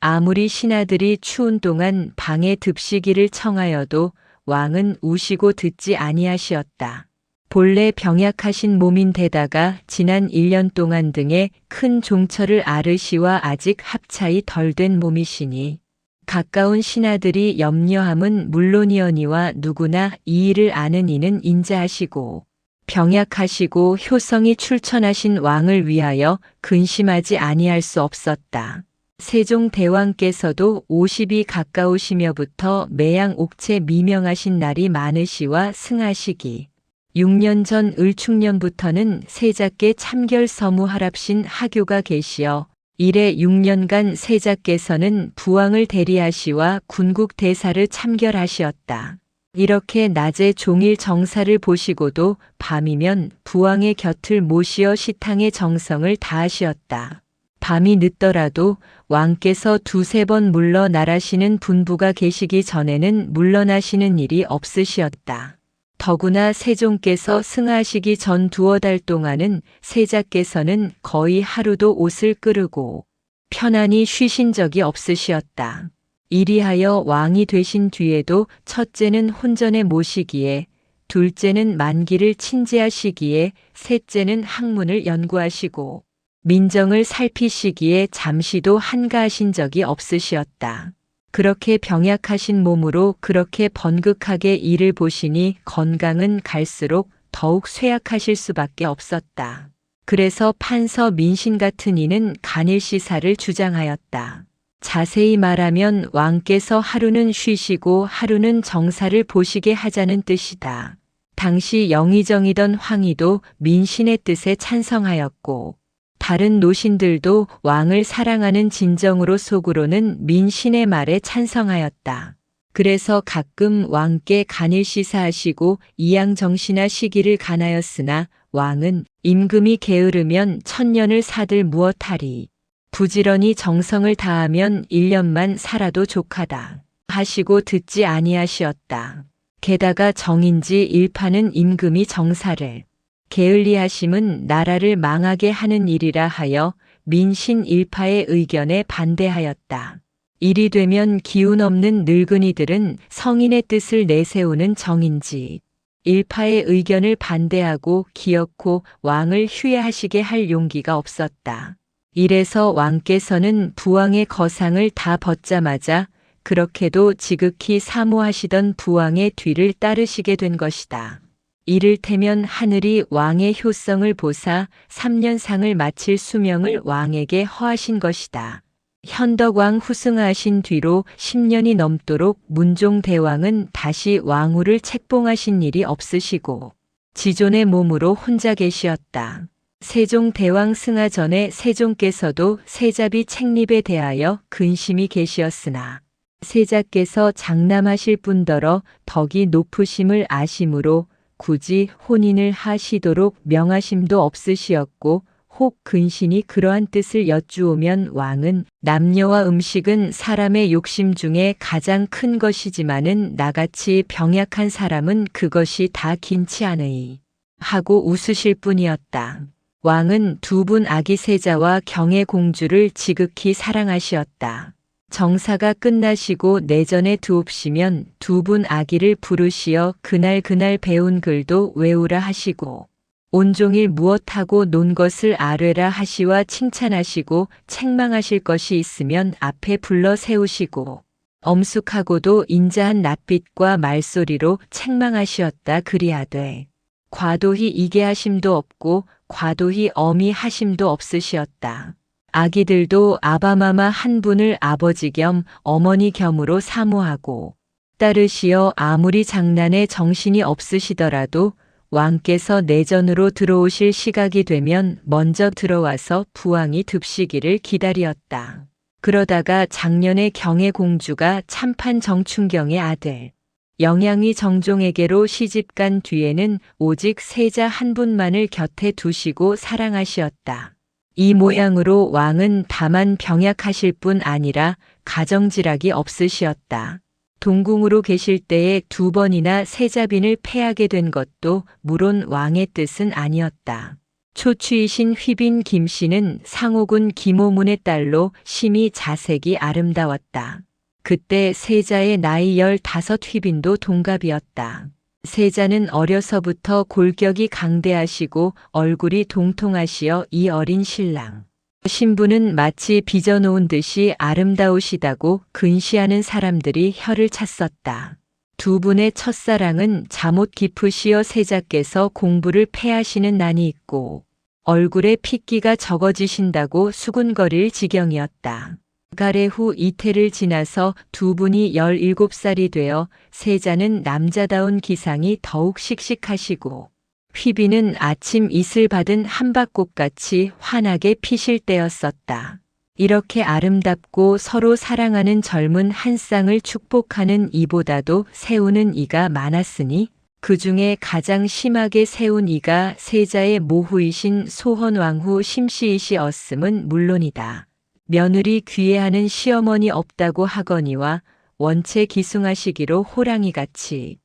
아무리 신하들이 추운 동안 방에 듭시기를 청하여도 왕은 우시고 듣지 아니하시었다. 본래 병약하신 몸인데다가 지난 1년 동안 등에 큰 종처를 앓으시와 아직 합차이 덜 된 몸이시니 가까운 신하들이 염려함은 물론이거니와 누구나 이 일을 아는 이는 인자하시고 병약하시고 효성이 출천하신 왕을 위하여 근심하지 아니할 수 없었다. 세종대왕께서도 50이 가까우시며부터 매양 옥체 미명하신 날이 많으시와 승하시기 6년 전 을축년부터는 세자께 참결 서무하랍신 하교가 계시어 이래 6년간 세자께서는 부왕을 대리하시와 군국 대사를 참결하시었다. 이렇게 낮에 종일 정사를 보시고도 밤이면 부왕의 곁을 모시어 시탕의 정성을 다하시었다. 밤이 늦더라도 왕께서 두세 번 물러나라시는 분부가 계시기 전에는 물러나시는 일이 없으시었다. 더구나 세종께서 승하시기 전 두어 달 동안은 세자께서는 거의 하루도 옷을 끄르고 편안히 쉬신 적이 없으시었다. 이리하여 왕이 되신 뒤에도 첫째는 혼전에 모시기에, 둘째는 만기를 친제하시기에, 셋째는 학문을 연구하시고 민정을 살피시기에 잠시도 한가하신 적이 없으시었다. 그렇게 병약하신 몸으로 그렇게 번극하게 일을 보시니 건강은 갈수록 더욱 쇠약하실 수밖에 없었다. 그래서 판서 민신 같은 이는 간일시사를 주장하였다. 자세히 말하면 왕께서 하루는 쉬시고 하루는 정사를 보시게 하자는 뜻이다. 당시 영의정이던 황희도 민신의 뜻에 찬성하였고 다른 노신들도 왕을 사랑하는 진정으로 속으로는 민신의 말에 찬성하였다. 그래서 가끔 왕께 간일시사하시고 이양정신하시기를 간하였으나 왕은 임금이 게으르면 천년을 사들 무엇하리. 부지런히 정성을 다하면 1년만 살아도 족하다. 하시고 듣지 아니하시었다. 게다가 정인지 일파는 임금이 정사를 게을리하심은 나라를 망하게 하는 일이라 하여 민신 일파의 의견에 반대하였다. 일이 되면 기운 없는 늙은이들은 성인의 뜻을 내세우는 정인지 일파의 의견을 반대하고 기어코 왕을 휴회하시게 할 용기가 없었다. 이래서 왕께서는 부왕의 거상을 다 벗자마자 그렇게도 지극히 사모하시던 부왕의 뒤를 따르시게 된 것이다. 이를테면 하늘이 왕의 효성을 보사 3년상을 마칠 수명을 왕에게 허하신 것이다. 현덕왕 후승하신 뒤로 10년이 넘도록 문종대왕은 다시 왕후를 책봉하신 일이 없으시고 지존의 몸으로 혼자 계시었다. 세종대왕 승하 전에 세종께서도 세자비 책립에 대하여 근심이 계시었으나 세자께서 장남하실 뿐더러 덕이 높으심을 아심으로 굳이 혼인을 하시도록 명하심도 없으시었고 혹 근신이 그러한 뜻을 여쭈오면 왕은 남녀와 음식은 사람의 욕심 중에 가장 큰 것이지만은 나같이 병약한 사람은 그것이 다 긴치 않으이 하고 웃으실 뿐이었다. 왕은 두 분 아기 세자와 경의 공주를 지극히 사랑하시었다. 정사가 끝나시고 내전에 두옵시면 두 분 아기를 부르시어 그날 배운 글도 외우라 하시고 온종일 무엇하고 논 것을 아뢰라 하시와 칭찬하시고 책망하실 것이 있으면 앞에 불러 세우시고 엄숙하고도 인자한 낯빛과 말소리로 책망하시었다. 그리하되 과도히 이게 하심도 없고 과도히 엄히 하심도 없으시었다. 아기들도 아바마마 한 분을 아버지 겸 어머니 겸으로 사모하고 따르시어 아무리 장난에 정신이 없으시더라도 왕께서 내전으로 들어오실 시각이 되면 먼저 들어와서 부왕이 듭시기를 기다리었다. 그러다가 작년에 경의 공주가 참판 정춘경의 아들 영양위 정종에게로 시집간 뒤에는 오직 세자 한 분만을 곁에 두시고 사랑하시었다. 이 모양으로 왕은 다만 병약하실 뿐 아니라 가정지락이 없으시었다. 동궁으로 계실 때에 2번이나 세자빈을 패하게 된 것도 물론 왕의 뜻은 아니었다. 초추이신 휘빈 김씨는 상호군 김호문의 딸로 심히 자색이 아름다웠다. 그때 세자의 나이 15 휘빈도 동갑이었다. 세자는 어려서부터 골격이 강대하시고 얼굴이 동통하시어 이 어린 신랑. 신부는 마치 빚어놓은 듯이 아름다우시다고 근시하는 사람들이 혀를 찼었다. 2분의 첫사랑은 잠옷 깊으시어 세자께서 공부를 패하시는 난이 있고 얼굴에 핏기가 적어지신다고 수군거릴 지경이었다. 가래 후 이태를 지나서 2분이 17살이 되어 세자는 남자다운 기상이 더욱 씩씩하시고 휘빈은 아침 이슬 받은 한박꽃같이 환하게 피실 때였었다. 이렇게 아름답고 서로 사랑하는 젊은 한 쌍을 축복하는 이보다도 세우는 이가 많았으니 그 중에 가장 심하게 세운 이가 세자의 모후이신 소헌왕후 심씨이시었음은 물론이다. 며느리 귀해하는 시어머니 없다고 하거니와 원체 기숭하시기로 호랑이같이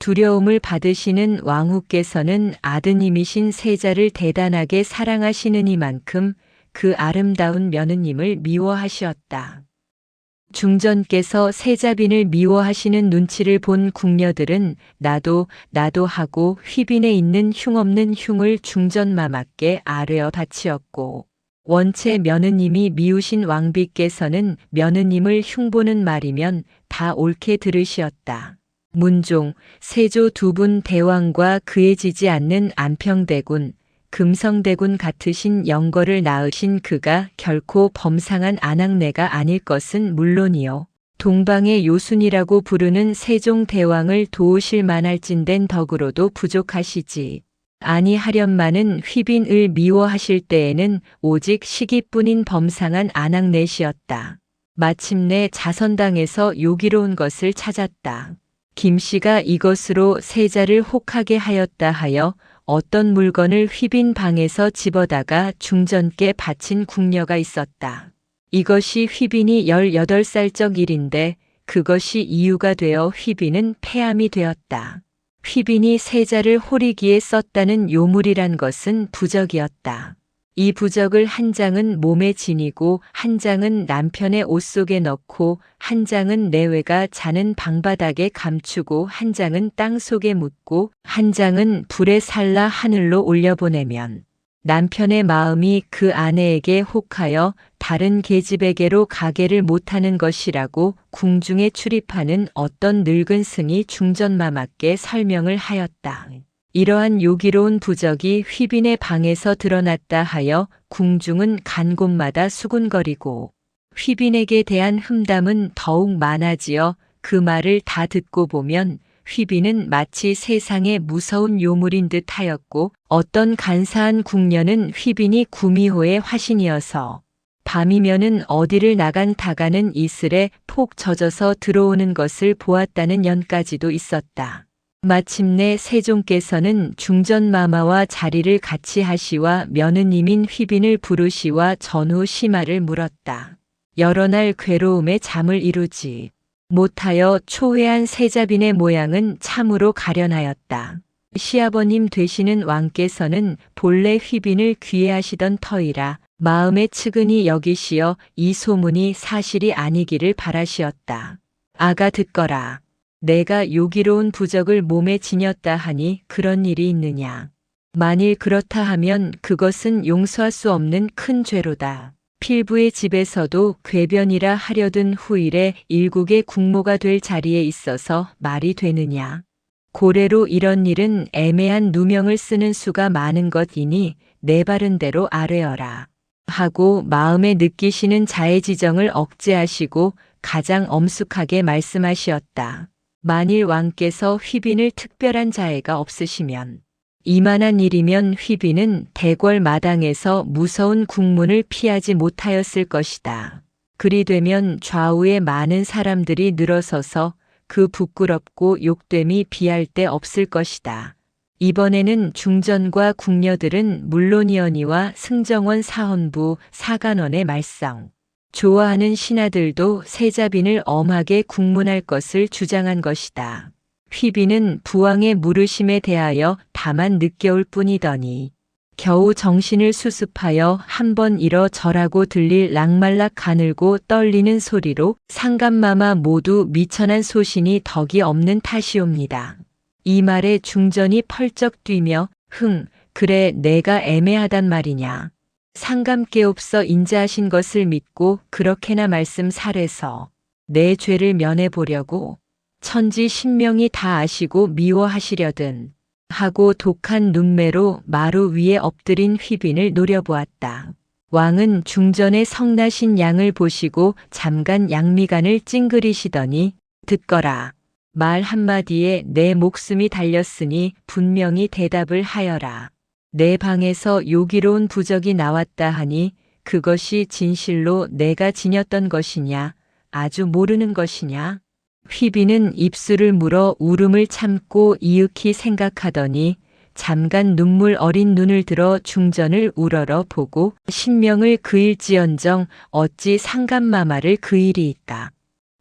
두려움을 받으시는 왕후께서는 아드님이신 세자를 대단하게 사랑하시는 이만큼 그 아름다운 며느님을 미워하시었다. 중전께서 세자빈을 미워하시는 눈치를 본 궁녀들은 나도 하고 휘빈에 있는 흉없는 흉을 중전마마께 아뢰어 바치었고 원체 며느님이 미우신 왕비께서는 며느님을 흉보는 말이면 다 옳게 들으시었다. 문종, 세조 2분 대왕과 그에 지지 않는 안평대군, 금성대군 같으신 영거를 낳으신 그가 결코 범상한 아낙네가 아닐 것은 물론이요. 동방의 요순이라고 부르는 세종대왕을 도우실 만할진된 덕으로도 부족하시지. 아니하련만은 휘빈을 미워하실 때에는 오직 시기뿐인 범상한 아낙네시였다. 마침내 자선당에서 요기로운 것을 찾았다. 김씨가 이것으로 세자를 혹하게 하였다 하여 어떤 물건을 휘빈 방에서 집어다가 중전께 바친 궁녀가 있었다. 이것이 휘빈이 18살적 일인데 그것이 이유가 되어 휘빈은 폐암이 되었다. 휘빈이 세자를 호리기에 썼다는 요물이란 것은 부적이었다. 이 부적을 한 장은 몸에 지니고 한 장은 남편의 옷 속에 넣고 한 장은 내외가 자는 방바닥에 감추고 한 장은 땅 속에 묻고 한 장은 불에 살라 하늘로 올려보내면 남편의 마음이 그 아내에게 혹하여 다른 계집에게로 가게를 못하는 것이라고 궁중에 출입하는 어떤 늙은 승이 중전마마께 설명을 하였다. 이러한 요기로운 부적이 휘빈의 방에서 드러났다 하여 궁중은 간 곳마다 수군거리고 휘빈에게 대한 흠담은 더욱 많아지어 그 말을 다 듣고 보면 휘빈은 마치 세상에 무서운 요물인 듯 하였고 어떤 간사한 궁녀는 휘빈이 구미호의 화신이어서 밤이면은 어디를 나간 다가는 이슬에 폭 젖어서 들어오는 것을 보았다는 연까지도 있었다. 마침내 세종께서는 중전마마와 자리를 같이 하시와 며느님인 휘빈을 부르시와 전후 심화를 물었다. 여러 날 괴로움에 잠을 이루지 못하여 초회한 세자빈의 모양은 참으로 가련하였다. 시아버님 되시는 왕께서는 본래 휘빈을 귀해하시던 터이라 마음에 측은히 여기시어 이 소문이 사실이 아니기를 바라시었다. 아가 듣거라. 내가 요기로운 부적을 몸에 지녔다 하니 그런 일이 있느냐. 만일 그렇다 하면 그것은 용서할 수 없는 큰 죄로다. 필부의 집에서도 궤변이라 하려던 후일에 일국의 국모가 될 자리에 있어서 말이 되느냐. 고래로 이런 일은 애매한 누명을 쓰는 수가 많은 것이니 내 바른 대로 아뢰어라. 하고 마음에 느끼시는 자의 지정을 억제하시고 가장 엄숙하게 말씀하시었다. 만일 왕께서 휘빈을 특별한 자애가 없으시면 이만한 일이면 휘빈은 대궐 마당에서 무서운 국문을 피하지 못하였을 것이다. 그리 되면 좌우에 많은 사람들이 늘어서서 그 부끄럽고 욕됨이 비할 데 없을 것이다. 이번에는 중전과 궁녀들은 물론이언니와 승정원 사헌부 사간원의 말썽 좋아하는 신하들도 세자빈을 엄하게 국문할 것을 주장한 것이다. 휘빈은 부왕의 물으심에 대하여 다만 느껴올 뿐이더니 겨우 정신을 수습하여 한번 일어 절하고 들릴 락말락 가늘고 떨리는 소리로 상감마마 모두 미천한 소신이 덕이 없는 탓이옵니다. 이 말에 중전이 펄쩍 뛰며 그래 내가 애매하단 말이냐. 상감께 없어 인자하신 것을 믿고 그렇게나 말씀 살해서 내 죄를 면해보려고 천지 신명이 다 아시고 미워하시려든 하고 독한 눈매로 마루 위에 엎드린 휘빈을 노려보았다. 왕은 중전의 성나신 양을 보시고 잠깐 양미간을 찡그리시더니 듣거라. 말 한마디에 내 목숨이 달렸으니 분명히 대답을 하여라. 내 방에서 요기로운 부적이 나왔다 하니 그것이 진실로 내가 지녔던 것이냐 아주 모르는 것이냐. 휘빈은 입술을 물어 울음을 참고 이윽히 생각하더니 잠깐 눈물 어린 눈을 들어 중전을 우러러 보고 신명을 그일지언정 어찌 상감마마를 그일이 있다.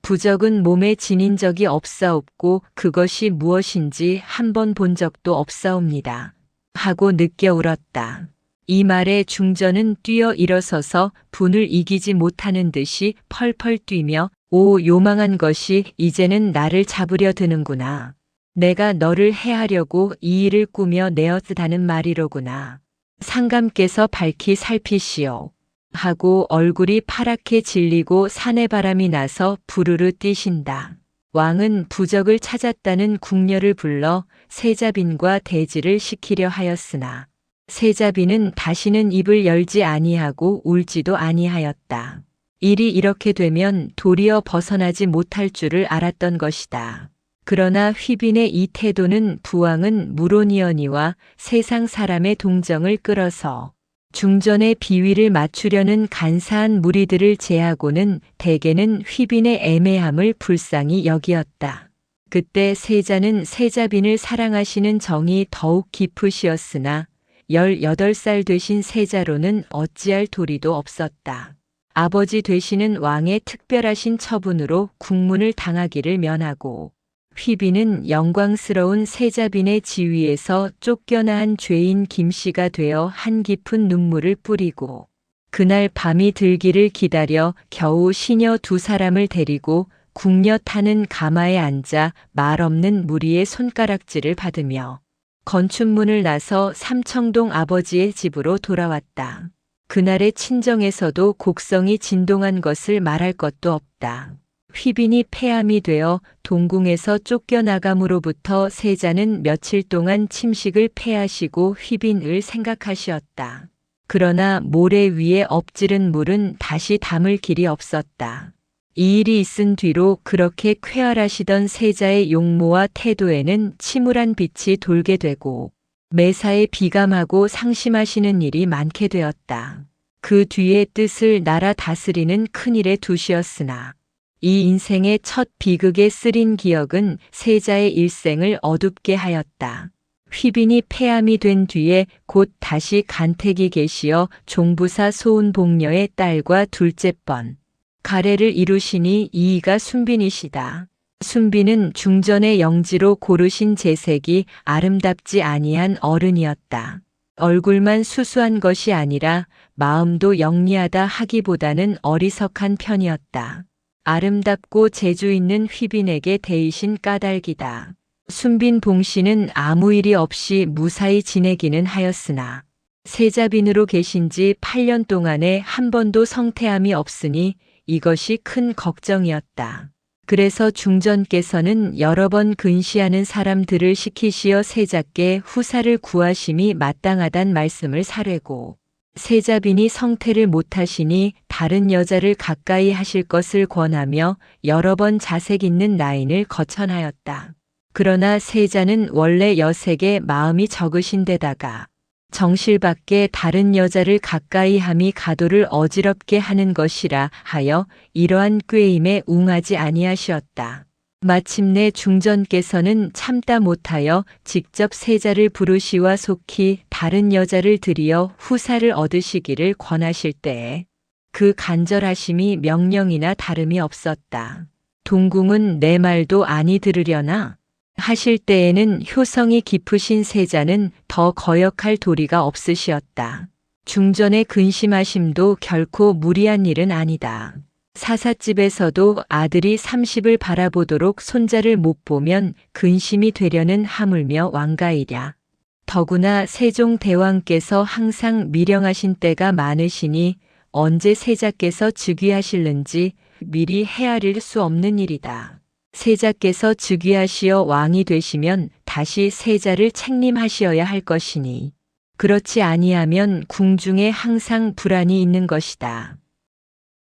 부적은 몸에 지닌 적이 없사옵고 그것이 무엇인지 한 번 본 적도 없사옵니다. 하고 느껴 울었다. 이 말에 중전은 뛰어 일어서서 분을 이기지 못하는 듯이 펄펄 뛰며 오 요망한 것이 이제는 나를 잡으려 드는구나. 내가 너를 해하려고 이 일을 꾸며 내었다는 말이로구나. 상감께서 밝히 살피시오. 하고 얼굴이 파랗게 질리고 사내바람이 나서 부르르 뛰신다. 왕은 부적을 찾았다는 궁녀를 불러 세자빈과 대지를 시키려 하였으나 세자빈은 다시는 입을 열지 아니하고 울지도 아니하였다. 일이 이렇게 되면 도리어 벗어나지 못할 줄을 알았던 것이다. 그러나 휘빈의 이 태도는 부왕은 무론이언이와 세상 사람의 동정을 끌어서 중전의 비위를 맞추려는 간사한 무리들을 제하고는 대개는 휘빈의 애매함을 불쌍히 여기었다. 그때 세자는 세자빈을 사랑하시는 정이 더욱 깊으시었으나 18살 되신 세자로는 어찌할 도리도 없었다. 아버지 되시는 왕의 특별하신 처분으로 국문을 당하기를 면하고 휘빈은 영광스러운 세자빈의 지위에서 쫓겨나한 죄인 김씨가 되어 한 깊은 눈물을 뿌리고 그날 밤이 들기를 기다려 겨우 시녀 2사람을 데리고 궁녀 타는 가마에 앉아 말없는 무리의 손가락질을 받으며 건춘문을 나서 삼청동 아버지의 집으로 돌아왔다. 그날의 친정에서도 곡성이 진동한 것을 말할 것도 없다. 휘빈이 폐암이 되어 동궁에서 쫓겨나감으로부터 세자는 며칠 동안 침식을 패하시고 휘빈을 생각하시었다. 그러나 모래 위에 엎지른 물은 다시 담을 길이 없었다. 이 일이 있은 뒤로 그렇게 쾌활하시던 세자의 용모와 태도에는 침울한 빛이 돌게 되고 매사에 비감하고 상심하시는 일이 많게 되었다. 그 뒤의 뜻을 나라 다스리는 큰일에 두시었으나 이 인생의 첫 비극에 쓰린 기억은 세자의 일생을 어둡게 하였다. 휘빈이 폐암이 된 뒤에 곧 다시 간택이 계시어 종부사 소운복녀의 딸과 둘째 번 가래를 이루시니 이이가 순빈이시다. 순빈은 중전의 영지로 고르신 제색이 아름답지 아니한 어른이었다. 얼굴만 수수한 것이 아니라 마음도 영리하다 하기보다는 어리석한 편이었다. 아름답고 재주 있는 휘빈에게 대이신 까닭이다. 순빈 봉씨는 아무 일이 없이 무사히 지내기는 하였으나 세자빈으로 계신 지 8년 동안에 한 번도 성태함이 없으니 이것이 큰 걱정이었다. 그래서 중전께서는 여러 번 근시하는 사람들을 시키시어 세자께 후사를 구하심이 마땅하단 말씀을 사뢰고 세자빈이 성태를 못하시니 다른 여자를 가까이 하실 것을 권하며 여러 번 자색 있는 라인을 거천하였다. 그러나 세자는 원래 여색에 마음이 적으신 데다가 정실밖에 다른 여자를 가까이 함이 가도를 어지럽게 하는 것이라 하여 이러한 꾀임에 웅하지 아니하시었다. 마침내 중전께서는 참다 못하여 직접 세자를 부르시와 속히 다른 여자를 들이어 후사를 얻으시기를 권하실 때에 그 간절하심이 명령이나 다름이 없었다. 동궁은 내 말도 아니 들으려나? 하실 때에는 효성이 깊으신 세자는 더 거역할 도리가 없으시었다. 중전의 근심하심도 결코 무리한 일은 아니다. 사삿집에서도 아들이 30을 바라보도록 손자를 못 보면 근심이 되려는 하물며 왕가이랴. 더구나 세종대왕께서 항상 미령하신 때가 많으시니 언제 세자께서 즉위하실는지 미리 헤아릴 수 없는 일이다. 세자께서 즉위하시어 왕이 되시면 다시 세자를 책림하시어야 할 것이니 그렇지 아니하면 궁중에 항상 불안이 있는 것이다.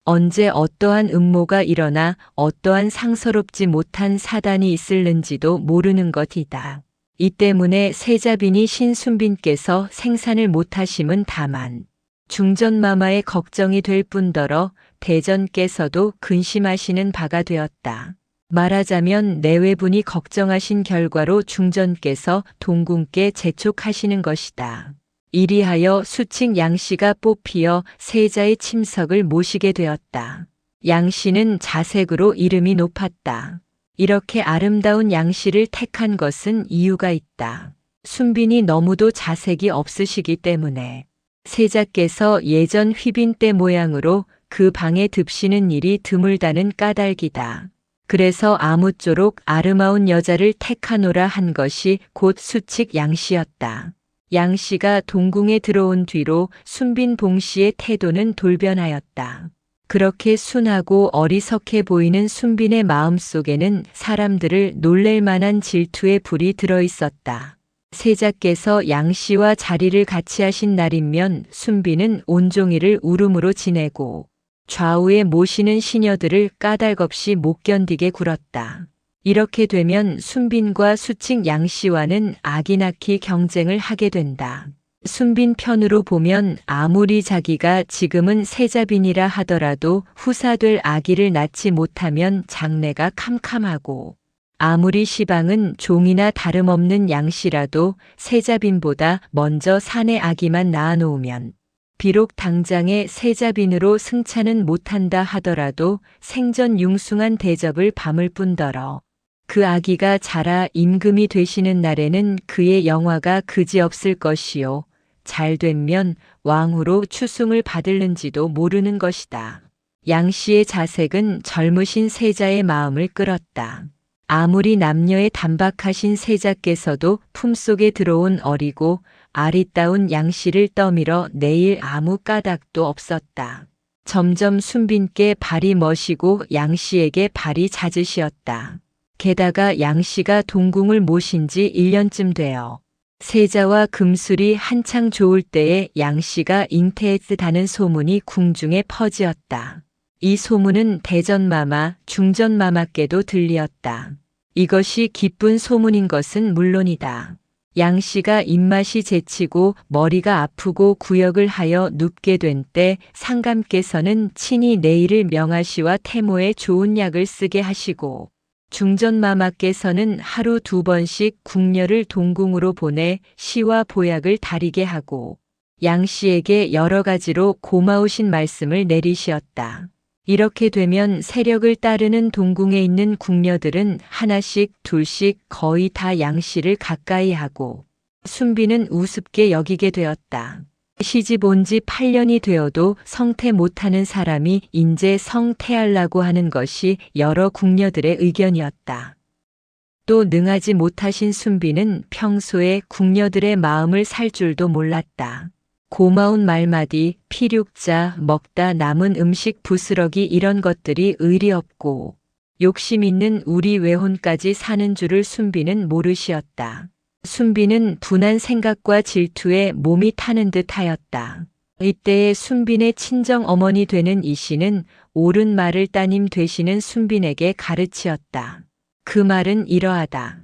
언제 어떠한 음모가 일어나 어떠한 상서롭지 못한 사단이 있을는지도 모르는 것이다. 이 때문에 세자빈이 신순빈께서 생산을 못하심은 다만 중전마마의 걱정이 될 뿐더러 대전께서도 근심하시는 바가 되었다. 말하자면 내외분이 걱정하신 결과로 중전께서 동궁께 재촉하시는 것이다. 이리하여 수칙 양씨가 뽑히어 세자의 침석을 모시게 되었다. 양씨는 자색으로 이름이 높았다. 이렇게 아름다운 양씨를 택한 것은 이유가 있다. 순빈이 너무도 자색이 없으시기 때문에 세자께서 예전 휘빈 때 모양으로 그 방에 듭시는 일이 드물다는 까닭이다. 그래서 아무쪼록 아름다운 여자를 택하노라 한 것이 곧 수칙 양씨였다. 양씨가 동궁에 들어온 뒤로 순빈 봉씨의 태도는 돌변하였다. 그렇게 순하고 어리석해 보이는 순빈의 마음속에는 사람들을 놀랄 만한 질투의 불이 들어있었다. 세자께서 양씨와 자리를 같이 하신 날이면 순빈은 온종일을 울음으로 지내고 좌우에 모시는 시녀들을 까닭없이 못 견디게 굴었다. 이렇게 되면 순빈과 수칙 양씨와는 아기나키 경쟁을 하게 된다. 순빈 편으로 보면 아무리 자기가 지금은 세자빈이라 하더라도 후사될 아기를 낳지 못하면 장래가 캄캄하고 아무리 시방은 종이나 다름없는 양씨라도 세자빈보다 먼저 사내 아기만 낳아놓으면 비록 당장에 세자빈으로 승차는 못한다 하더라도 생전 융숭한 대접을 받을 뿐더러 그 아기가 자라 임금이 되시는 날에는 그의 영화가 그지없을 것이요 잘되면 왕후로 추승을 받을는지도 모르는 것이다. 양씨의 자색은 젊으신 세자의 마음을 끌었다. 아무리 남녀의 단박하신 세자께서도 품속에 들어온 어리고 아리따운 양씨를 떠밀어 내일 아무 까닭도 없었다. 점점 순빈께 발이 머시고 양씨에게 발이 잦으시었다. 게다가 양씨가 동궁을 모신 지 1년쯤 되어 세자와 금술이 한창 좋을 때에 양씨가 잉태했다는 소문이 궁중에 퍼지었다. 이 소문은 대전마마, 중전마마께도 들리었다. 이것이 기쁜 소문인 것은 물론이다. 양씨가 입맛이 제치고 머리가 아프고 구역을 하여 눕게 된 때 상감께서는 친히 내일을 명하시와 태모에 좋은 약을 쓰게 하시고 중전마마께서는 하루 2번씩 궁녀를 동궁으로 보내 시와 보약을 다리게 하고 양씨에게 여러 가지로 고마우신 말씀을 내리시었다. 이렇게 되면 세력을 따르는 동궁에 있는 궁녀들은 하나씩 둘씩 거의 다 양씨를 가까이 하고 순빈은 우습게 여기게 되었다. 시집 온 지 8년이 되어도 성태 못하는 사람이 인제 성태하려고 하는 것이 여러 궁녀들의 의견이었다. 또 능하지 못하신 순빈은 평소에 궁녀들의 마음을 살 줄도 몰랐다. 고마운 말마디, 피륙자, 먹다 남은 음식 부스러기 이런 것들이 의리 없고 욕심 있는 우리 외혼까지 사는 줄을 순빈은 모르시었다. 순빈은 분한 생각과 질투에 몸이 타는 듯 하였다. 이때에 순빈의 친정 어머니 되는 이씨는 옳은 말을 따님 되시는 순빈에게 가르치었다. 그 말은 이러하다.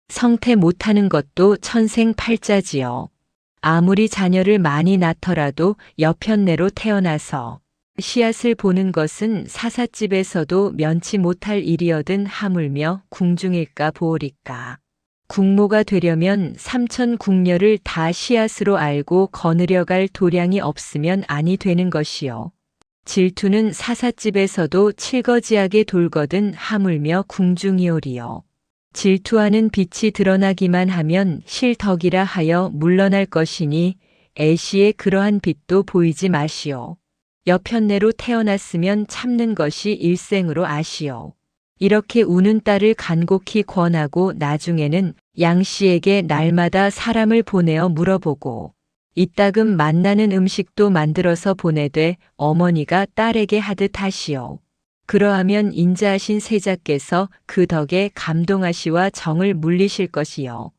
성태 못하는 것도 천생팔자지요. 아무리 자녀를 많이 낳더라도 여편네로 태어나서 씨앗을 보는 것은 사삿집에서도 면치 못할 일이어든 하물며 궁중일까 보오리까. 국모가 되려면 3천 궁녀를 다 씨앗으로 알고 거느려갈 도량이 없으면 아니 되는 것이요. 질투는 사삿집에서도 칠거지하게 돌거든 하물며 궁중이오리요. 질투하는 빛이 드러나기만 하면 실덕이라 하여 물러날 것이니 애시에 그러한 빛도 보이지 마시오. 여편네로 태어났으면 참는 것이 일생으로 아시오. 이렇게 우는 딸을 간곡히 권하고 나중에는 양씨에게 날마다 사람을 보내어 물어보고 이따금 만나는 음식도 만들어서 보내되 어머니가 딸에게 하듯 하시오. 그러하면 인자하신 세자께서 그 덕에 감동하시와 정을 물리실 것이요.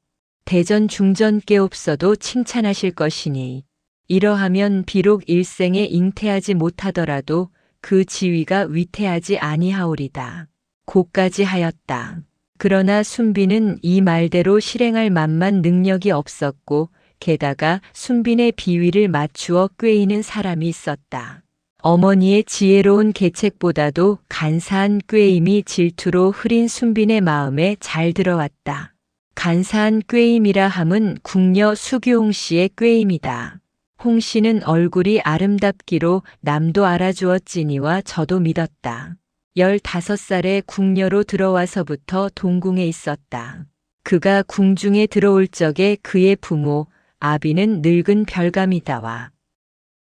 대전 중전께 없어도 칭찬하실 것이니 이러하면 비록 일생에 잉태하지 못하더라도 그 지위가 위태하지 아니하오리다. 고까지 하였다. 그러나 순비는 이 말대로 실행할 만만 능력이 없었고 게다가 순빈의 비위를 맞추어 꾀이는 사람이 있었다. 어머니의 지혜로운 계책보다도 간사한 꾀임이 질투로 흐린 순빈의 마음에 잘 들어왔다. 간사한 꾀임이라 함은 궁녀 수규홍 씨의 꾀임이다. 홍 씨는 얼굴이 아름답기로 남도 알아주었지니와 저도 믿었다. 15살에 궁녀로 들어와서부터 동궁에 있었다. 그가 궁중에 들어올 적에 그의 부모 아비는 늙은 별감이다와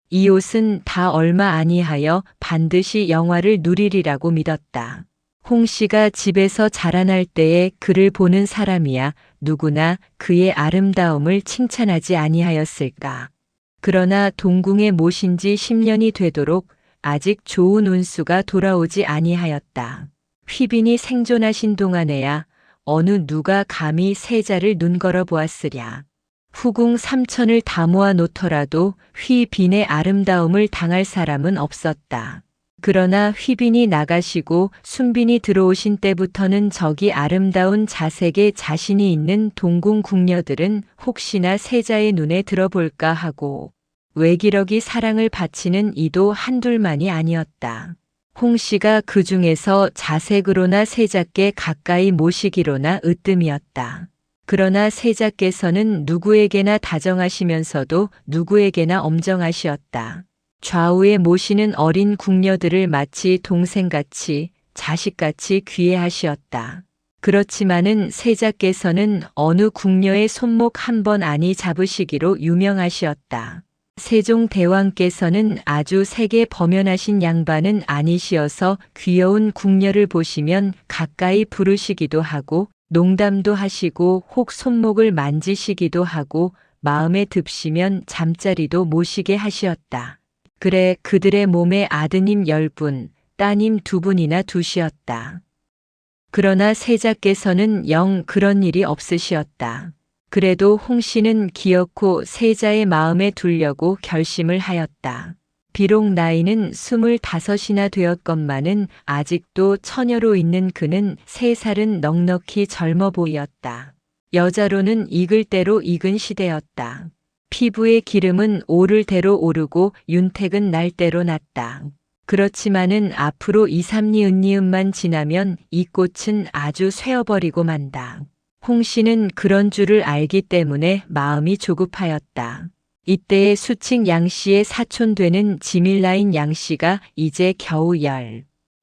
이 옷은 다 얼마 아니하여 반드시 영화를 누리리라고 믿었다. 홍 씨가 집에서 자라날 때에 그를 보는 사람이야 누구나 그의 아름다움을 칭찬하지 아니하였을까. 그러나 동궁에 모신 지 10년이 되도록 아직 좋은 운수가 돌아오지 아니하였다. 휘빈이 생존하신 동안에야 어느 누가 감히 세자를 눈걸어 보았으랴. 후궁 3천을 다 모아 놓더라도 휘빈의 아름다움을 당할 사람은 없었다. 그러나 휘빈이 나가시고 순빈이 들어오신 때부터는 저기 아름다운 자색에 자신이 있는 동궁 궁녀들은 혹시나 세자의 눈에 들어볼까 하고 외기력이 사랑을 바치는 이도 한둘만이 아니었다. 홍 씨가 그 중에서 자색으로나 세자께 가까이 모시기로나 으뜸이었다. 그러나 세자께서는 누구에게나 다정하시면서도 누구에게나 엄정하시었다. 좌우에 모시는 어린 궁녀들을 마치 동생같이 자식같이 귀해하시었다. 그렇지만은 세자께서는 어느 궁녀의 손목 한 번 아니 잡으시기로 유명하시었다. 세종대왕께서는 아주 세계 범연하신 양반은 아니시어서 귀여운 궁녀를 보시면 가까이 부르시기도 하고 농담도 하시고 혹 손목을 만지시기도 하고 마음에 듭시면 잠자리도 모시게 하시었다. 그래 그들의 몸에 아드님 10분, 따님 2분이나 두시었다. 그러나 세자께서는 영 그런 일이 없으시었다. 그래도 홍 씨는 기어코 세자의 마음에 두려고 결심을 하였다. 비록 나이는 25이나 되었건만은 아직도 처녀로 있는 그는 3살은 넉넉히 젊어 보였다. 여자로는 익을 대로 익은 시대였다. 피부의 기름은 오를 대로 오르고 윤택은 날 대로 났다. 그렇지만은 앞으로 2, 3니은만 지나면 이 꽃은 아주 쇠어버리고 만다. 홍 씨는 그런 줄을 알기 때문에 마음이 조급하였다. 이때에 수칙 양씨의 사촌 되는 지밀라인 양씨가 이제 겨우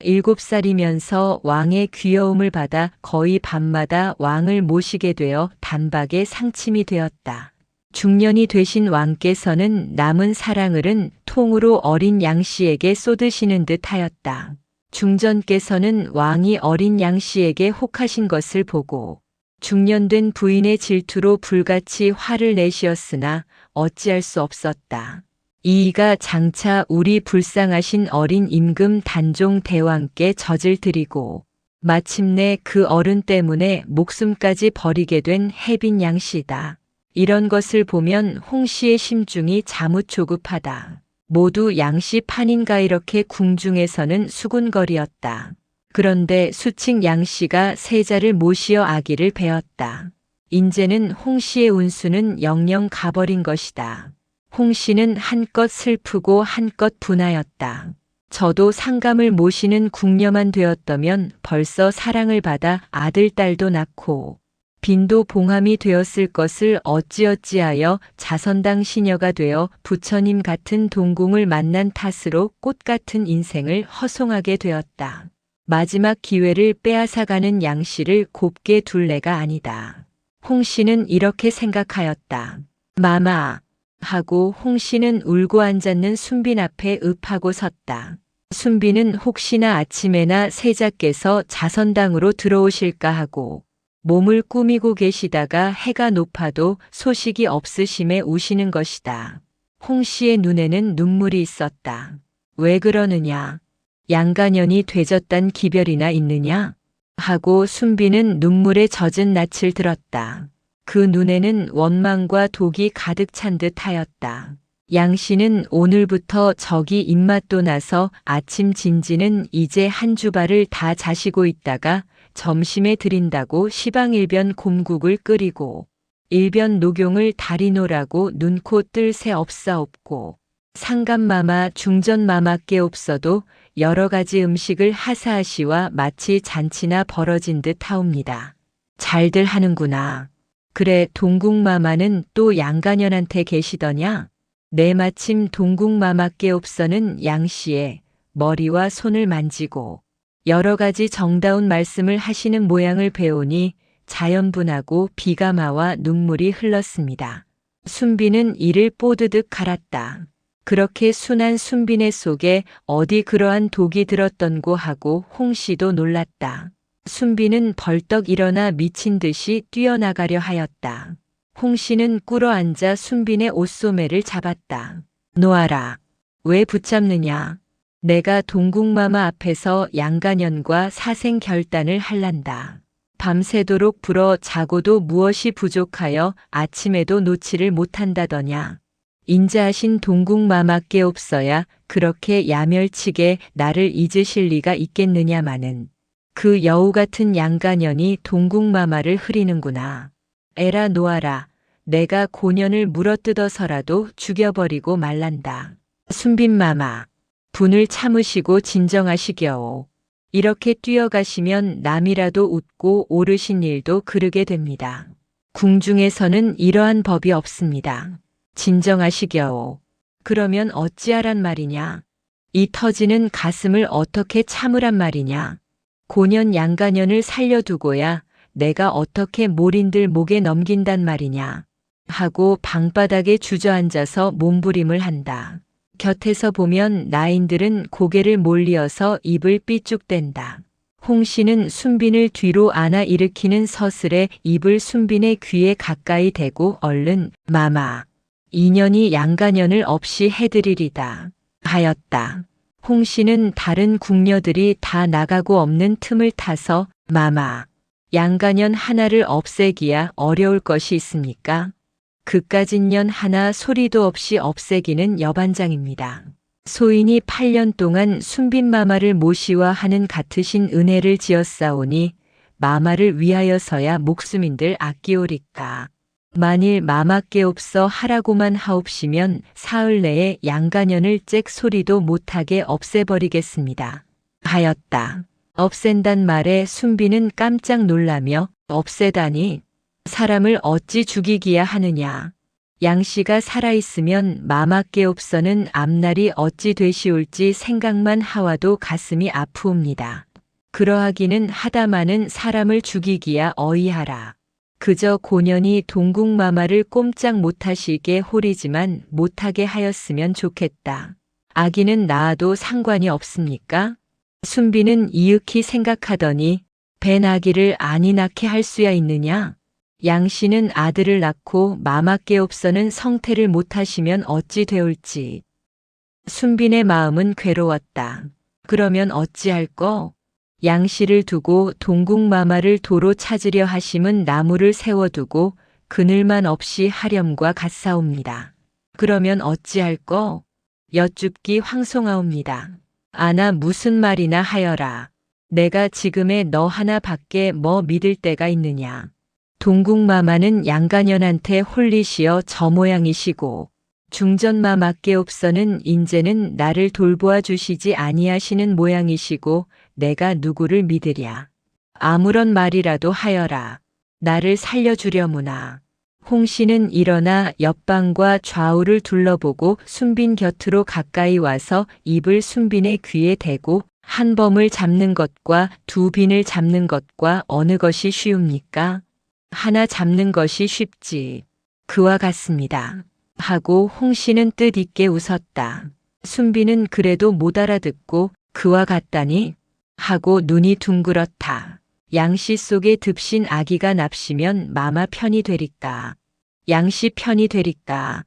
17살이면서 왕의 귀여움을 받아 거의 밤마다 왕을 모시게 되어 단박에 상침이 되었다. 중년이 되신 왕께서는 남은 사랑을은 통으로 어린 양씨에게 쏟으시는 듯 하였다. 중전께서는 왕이 어린 양씨에게 혹하신 것을 보고 중년된 부인의 질투로 불같이 화를 내시었으나 어찌할 수 없었다. 이이가 장차 우리 불쌍하신 어린 임금 단종 대왕께 젖을 드리고 마침내 그 어른 때문에 목숨까지 버리게 된 혜빈 양씨다. 이런 것을 보면 홍 씨의 심중이 자뭇 조급하다. 모두 양씨 판인가 이렇게 궁중에서는 수군거리었다. 그런데 수칙 양씨가 세자를 모시어 아기를 배었다. 인제는 홍 씨의 운수는 영영 가버린 것이다. 홍 씨는 한껏 슬프고 한껏 분하였다. 저도 상감을 모시는 궁녀만 되었다면 벌써 사랑을 받아 아들, 딸도 낳고 빈도 봉함이 되었을 것을 어찌어찌하여 자선당 시녀가 되어 부처님 같은 동궁을 만난 탓으로 꽃 같은 인생을 허송하게 되었다. 마지막 기회를 빼앗아가는 양씨를 곱게 둘래가 아니다. 홍씨는 이렇게 생각하였다. 마마 하고 홍씨는 울고 앉았는 순빈 앞에 읍하고 섰다. 순빈은 혹시나 아침에나 세자께서 자선당으로 들어오실까 하고 몸을 꾸미고 계시다가 해가 높아도 소식이 없으심에 우시는 것이다. 홍씨의 눈에는 눈물이 있었다. 왜 그러느냐? 양간년이 되졌단 기별이나 있느냐? 하고 순빈은 눈물에 젖은 낯을 들었다. 그 눈에는 원망과 독이 가득 찬 듯 하였다. 양씨는 오늘부터 저기 입맛도 나서 아침 진지는 이제 한 주발을 다 자시고 있다가 점심에 드린다고 시방일변 곰국을 끓이고 일변 녹용을 다리노라고 눈코 뜰 새 없사옵고 상감마마 중전마마께 없어도 여러 가지 음식을 하사하시와 마치 잔치나 벌어진 듯 하옵니다. 잘들 하는구나. 그래 동국마마는 또 양간년한테 계시더냐? 내 마침 동국마마께 없어는 양씨의 머리와 손을 만지고 여러 가지 정다운 말씀을 하시는 모양을 배우니 자연분하고 비가 마와 눈물이 흘렀습니다. 순빈은 이를 뽀드득 갈았다. 그렇게 순한 순빈의 속에 어디 그러한 독이 들었던고 하고 홍씨도 놀랐다. 순빈은 벌떡 일어나 미친 듯이 뛰어나가려 하였다. 홍씨는 꿇어앉아 순빈의 옷소매를 잡았다. 놓아라. 왜 붙잡느냐? 내가 동국마마 앞에서 양간년과 사생 결단을 할란다. 밤새도록 불어 자고도 무엇이 부족하여 아침에도 놓지를 못한다더냐. 인자하신 동국마마께 없어야 그렇게 야멸치게 나를 잊으실 리가 있겠느냐마는 그 여우 같은 양간년이 동국마마를 흐리는구나. 에라 놓아라. 내가 고년을 물어뜯어서라도 죽여버리고 말란다. 순빈마마. 분을 참으시고 진정하시겨오. 이렇게 뛰어가시면 남이라도 웃고 오르신 일도 그르게 됩니다. 궁중에서는 이러한 법이 없습니다. 진정하시겨오. 그러면 어찌하란 말이냐? 이 터지는 가슴을 어떻게 참으란 말이냐? 고년 양간년을 살려두고야 내가 어떻게 몰인들 목에 넘긴단 말이냐? 하고 방바닥에 주저앉아서 몸부림을 한다. 곁에서 보면 나인들은 고개를 몰리어서 입을 삐죽댄다. 홍씨는 순빈을 뒤로 안아 일으키는 서슬에 입을 순빈의 귀에 가까이 대고 얼른 마마, 이년이 양간년을 없이 해드리리다 하였다. 홍씨는 다른 궁녀들이 다 나가고 없는 틈을 타서 마마, 양간년 하나를 없애기야 어려울 것이 있습니까? 그까짓 년 하나 소리도 없이 없애기는 여반장입니다. 소인이 8년 동안 순빈마마를 모시와 하는 같으신 은혜를 지었사오니 마마를 위하여서야 목숨인들 아끼오리까. 만일 마마께 없어 하라고만 하옵시면 사흘 내에 양간년을 짹 소리도 못하게 없애버리겠습니다. 하였다. 없앤단 말에 순빈은 깜짝 놀라며 없애다니 사람을 어찌 죽이기야 하느냐. 양씨가 살아있으면 마마께 없어는 앞날이 어찌 되시올지 생각만 하와도 가슴이 아프옵니다. 그러하기는 하다마는 사람을 죽이기야 어이하라. 그저 고년이 동국마마를 꼼짝 못하시게 홀이지만 못하게 하였으면 좋겠다. 아기는 낳아도 상관이 없습니까? 순빈은 이윽히 생각하더니 벤 아기를 안이 낳게 할 수야 있느냐? 양씨는 아들을 낳고 마마께 없어는 성태를 못하시면 어찌 되올지. 순빈의 마음은 괴로웠다. 그러면 어찌할꼬? 양씨를 두고 동국마마를 도로 찾으려 하심은 나무를 세워두고 그늘만 없이 하렴과 같사옵니다. 그러면 어찌할꼬? 여쭙기 황송하옵니다. 아나 무슨 말이나 하여라. 내가 지금의 너 하나밖에 뭐 믿을 데가 있느냐. 동국마마는 양간년한테 홀리시어 저 모양이시고 중전마마께 없어는 인제는 나를 돌보아 주시지 아니하시는 모양이시고 내가 누구를 믿으랴. 아무런 말이라도 하여라. 나를 살려주려무나. 홍 씨는 일어나 옆방과 좌우를 둘러보고 순빈 곁으로 가까이 와서 입을 순빈의 귀에 대고 한 범을 잡는 것과 두 빈을 잡는 것과 어느 것이 쉬웁니까? 하나 잡는 것이 쉽지. 그와 같습니다. 하고 홍 씨는 뜻있게 웃었다. 순빈은 그래도 못 알아듣고 그와 같다니? 하고 눈이 둥그렇다. 양씨 속에 듭신 아기가 납시면 마마 편이 되리까. 양씨 편이 되리까.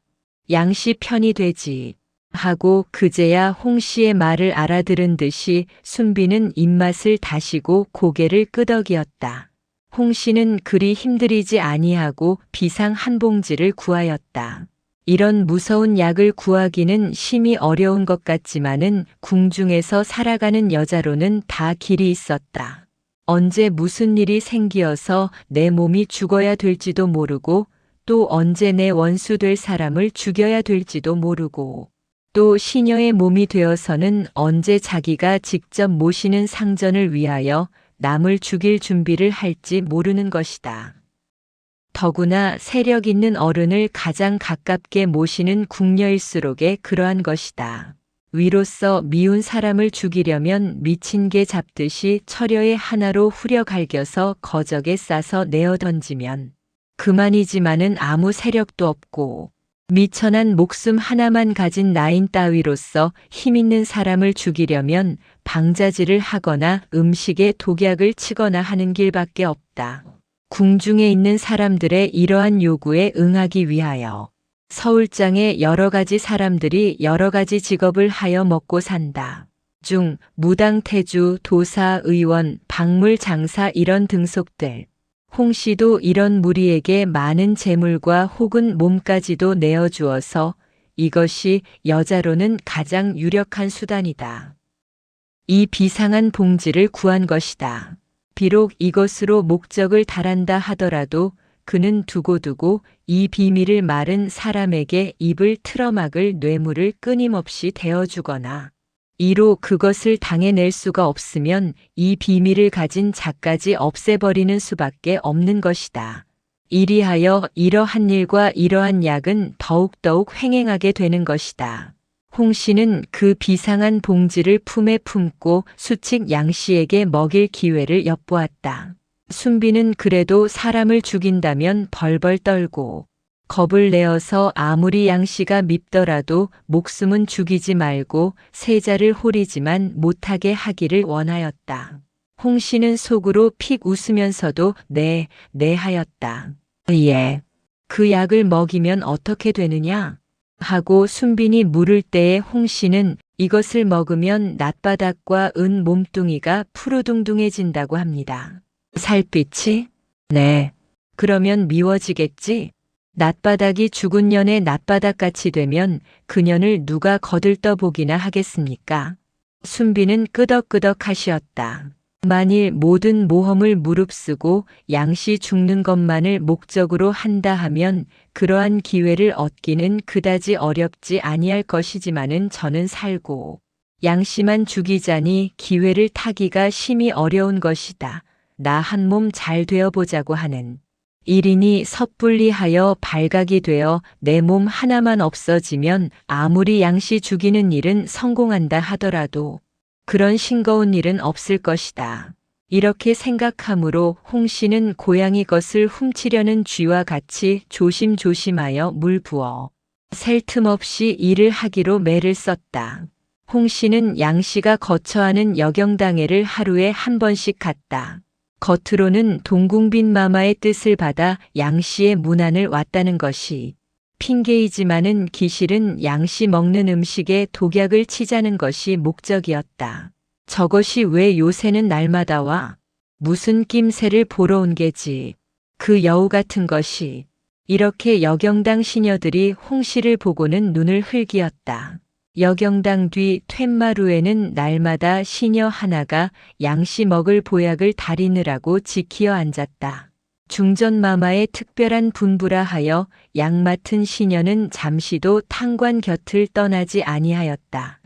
양씨 편이 되지. 하고 그제야 홍 씨의 말을 알아들은 듯이 순빈은 입맛을 다시고 고개를 끄덕이었다. 홍 씨는 그리 힘들이지 아니하고 비상 한 봉지를 구하였다. 이런 무서운 약을 구하기는 심히 어려운 것 같지만은 궁중에서 살아가는 여자로는 다 길이 있었다. 언제 무슨 일이 생기어서 내 몸이 죽어야 될지도 모르고 또 언제 내 원수 될 사람을 죽여야 될지도 모르고 또 시녀의 몸이 되어서는 언제 자기가 직접 모시는 상전을 위하여 남을 죽일 준비를 할지 모르는 것이다. 더구나 세력 있는 어른을 가장 가깝게 모시는 궁녀일수록에 그러한 것이다. 위로써 미운 사람을 죽이려면 미친 개 잡듯이 처려의 하나로 후려 갈겨서 거적에 싸서 내어 던지면 그만이지만은 아무 세력도 없고 미천한 목숨 하나만 가진 나인 따위로서 힘있는 사람을 죽이려면 방자질을 하거나 음식에 독약을 치거나 하는 길밖에 없다. 궁중에 있는 사람들의 이러한 요구에 응하기 위하여 서울장에 여러 가지 사람들이 여러 가지 직업을 하여 먹고 산다. 중, 무당, 태주, 도사, 의원, 박물 장사 이런 등속들. 홍 씨도 이런 무리에게 많은 재물과 혹은 몸까지도 내어주어서 이것이 여자로는 가장 유력한 수단이다. 이 비상한 봉지를 구한 것이다. 비록 이것으로 목적을 달한다 하더라도 그는 두고두고 이 비밀을 말은 사람에게 입을 틀어막을 뇌물을 끊임없이 대어주거나 이로 그것을 당해낼 수가 없으면 이 비밀을 가진 자까지 없애버리는 수밖에 없는 것이다. 이리하여 이러한 일과 이러한 약은 더욱더욱 횡행하게 되는 것이다. 홍 씨는 그 비상한 봉지를 품에 품고 수칙 양 씨에게 먹일 기회를 엿보았다. 순빈은 그래도 사람을 죽인다면 벌벌 떨고 겁을 내어서 아무리 양 씨가 밉더라도 목숨은 죽이지 말고 세자를 호리지만 못하게 하기를 원하였다. 홍 씨는 속으로 픽 웃으면서도 네 하였다. 예. 그 약을 먹이면 어떻게 되느냐? 하고 순빈이 물을 때에 홍 씨는 이것을 먹으면 낫바닥과 은 몸뚱이가 푸르둥둥해진다고 합니다. 살빛이? 네. 그러면 미워지겠지? 낫바닥이 죽은 년의 낫바닥같이 되면 그년을 누가 거들떠보기나 하겠습니까? 순빈은 끄덕끄덕 하시었다. 만일 모든 모험을 무릅쓰고 양씨 죽는 것만을 목적으로 한다 하면 그러한 기회를 얻기는 그다지 어렵지 아니할 것이지만은 저는 살고 양씨만 죽이자니 기회를 타기가 심히 어려운 것이다. 나 한 몸 잘 되어보자고 하는. 1인이 섣불리하여 발각이 되어 내 몸 하나만 없어지면 아무리 양씨 죽이는 일은 성공한다 하더라도 그런 싱거운 일은 없을 것이다. 이렇게 생각하므로 홍 씨는 고양이 것을 훔치려는 쥐와 같이 조심조심하여 물 부어 셀 틈 없이 일을 하기로 매를 썼다. 홍 씨는 양 씨가 거처하는 여경당에를 하루에 한 번씩 갔다. 겉으로는 동궁빈 마마의 뜻을 받아 양 씨의 문안을 왔다는 것이 핑계이지만은 기실은 양 씨 먹는 음식에 독약을 치자는 것이 목적이었다. 저것이 왜 요새는 날마다 와? 무슨 낌새를 보러 온 게지. 그 여우 같은 것이. 이렇게 여경당 시녀들이 홍 씨를 보고는 눈을 흘기었다. 여경당 뒤 툇마루에는 날마다 시녀 하나가 양 씨 먹을 보약을 다리느라고 지키어 앉았다. 중전마마의 특별한 분부라 하여 양 맡은 시녀는 잠시도 탕관 곁을 떠나지 아니하였다.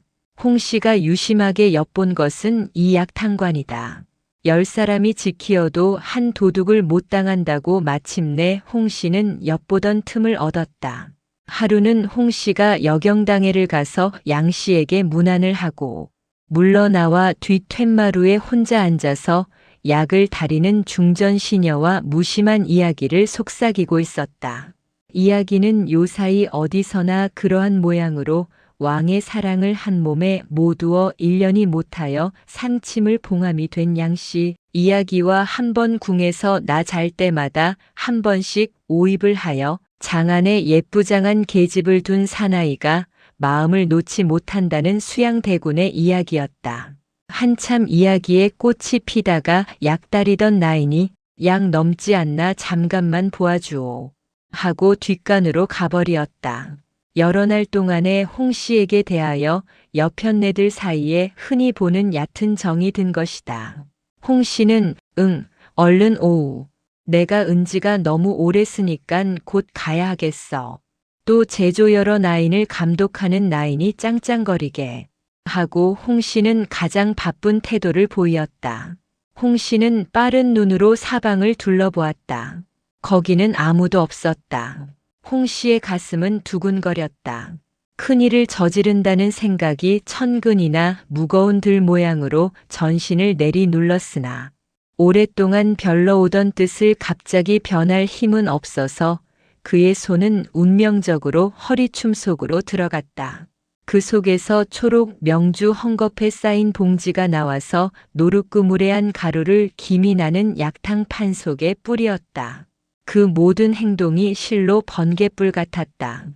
홍 씨가 유심하게 엿본 것은 이 약탕관이다. 10사람이 지키어도 한 도둑을 못 당한다고 마침내 홍 씨는 엿보던 틈을 얻었다. 하루는 홍 씨가 여경당해를 가서 양 씨에게 문안을 하고 물러나와 뒷툇마루에 혼자 앉아서 약을 다리는 중전 시녀와 무심한 이야기를 속삭이고 있었다. 이야기는 요사이 어디서나 그러한 모양으로 왕의 사랑을 한 몸에 모두어 1년이 못하여 상침을 봉함이 된 양씨. 이야기와 한 번 궁에서 나 잘 때마다 한 번씩 오입을 하여 장안에 예쁘장한 계집을 둔 사나이가 마음을 놓지 못한다는 수양대군의 이야기였다. 한참 이야기에 꽃이 피다가 약다리던 나이니 약 넘지 않나 잠깐만 보아주오 하고 뒷간으로 가버리었다. 여러 날 동안에 홍 씨에게 대하여 여편네들 사이에 흔히 보는 얕은 정이 든 것이다. 홍 씨는 응, 얼른 오우. 내가 은지가 너무 오래 쓰니깐 곧 가야 하겠어. 또 제조 여러 나인을 감독하는 나인이 짱짱거리게 하고 홍 씨는 가장 바쁜 태도를 보이었다. 홍 씨는 빠른 눈으로 사방을 둘러보았다. 거기는 아무도 없었다. 홍 씨의 가슴은 두근거렸다. 큰일을 저지른다는 생각이 천근이나 무거운 들 모양으로 전신을 내리눌렀으나 오랫동안 별러 오던 뜻을 갑자기 변할 힘은 없어서 그의 손은 운명적으로 허리춤 속으로 들어갔다. 그 속에서 초록 명주 헝겊에 쌓인 봉지가 나와서 노릇구무레한 가루를 김이 나는 약탕 판 속에 뿌리었다. 그 모든 행동이 실로 번갯불 같았다.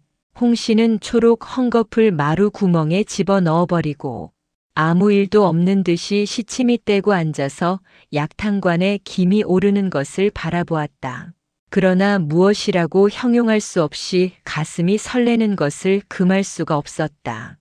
홍 씨는 초록 헝겊을 마루 구멍에 집어넣어버리고 아무 일도 없는 듯이 시치미 떼고 앉아서 약탕관에 김이 오르는 것을 바라보았다. 그러나 무엇이라고 형용할 수 없이 가슴이 설레는 것을 금할 수가 없었다.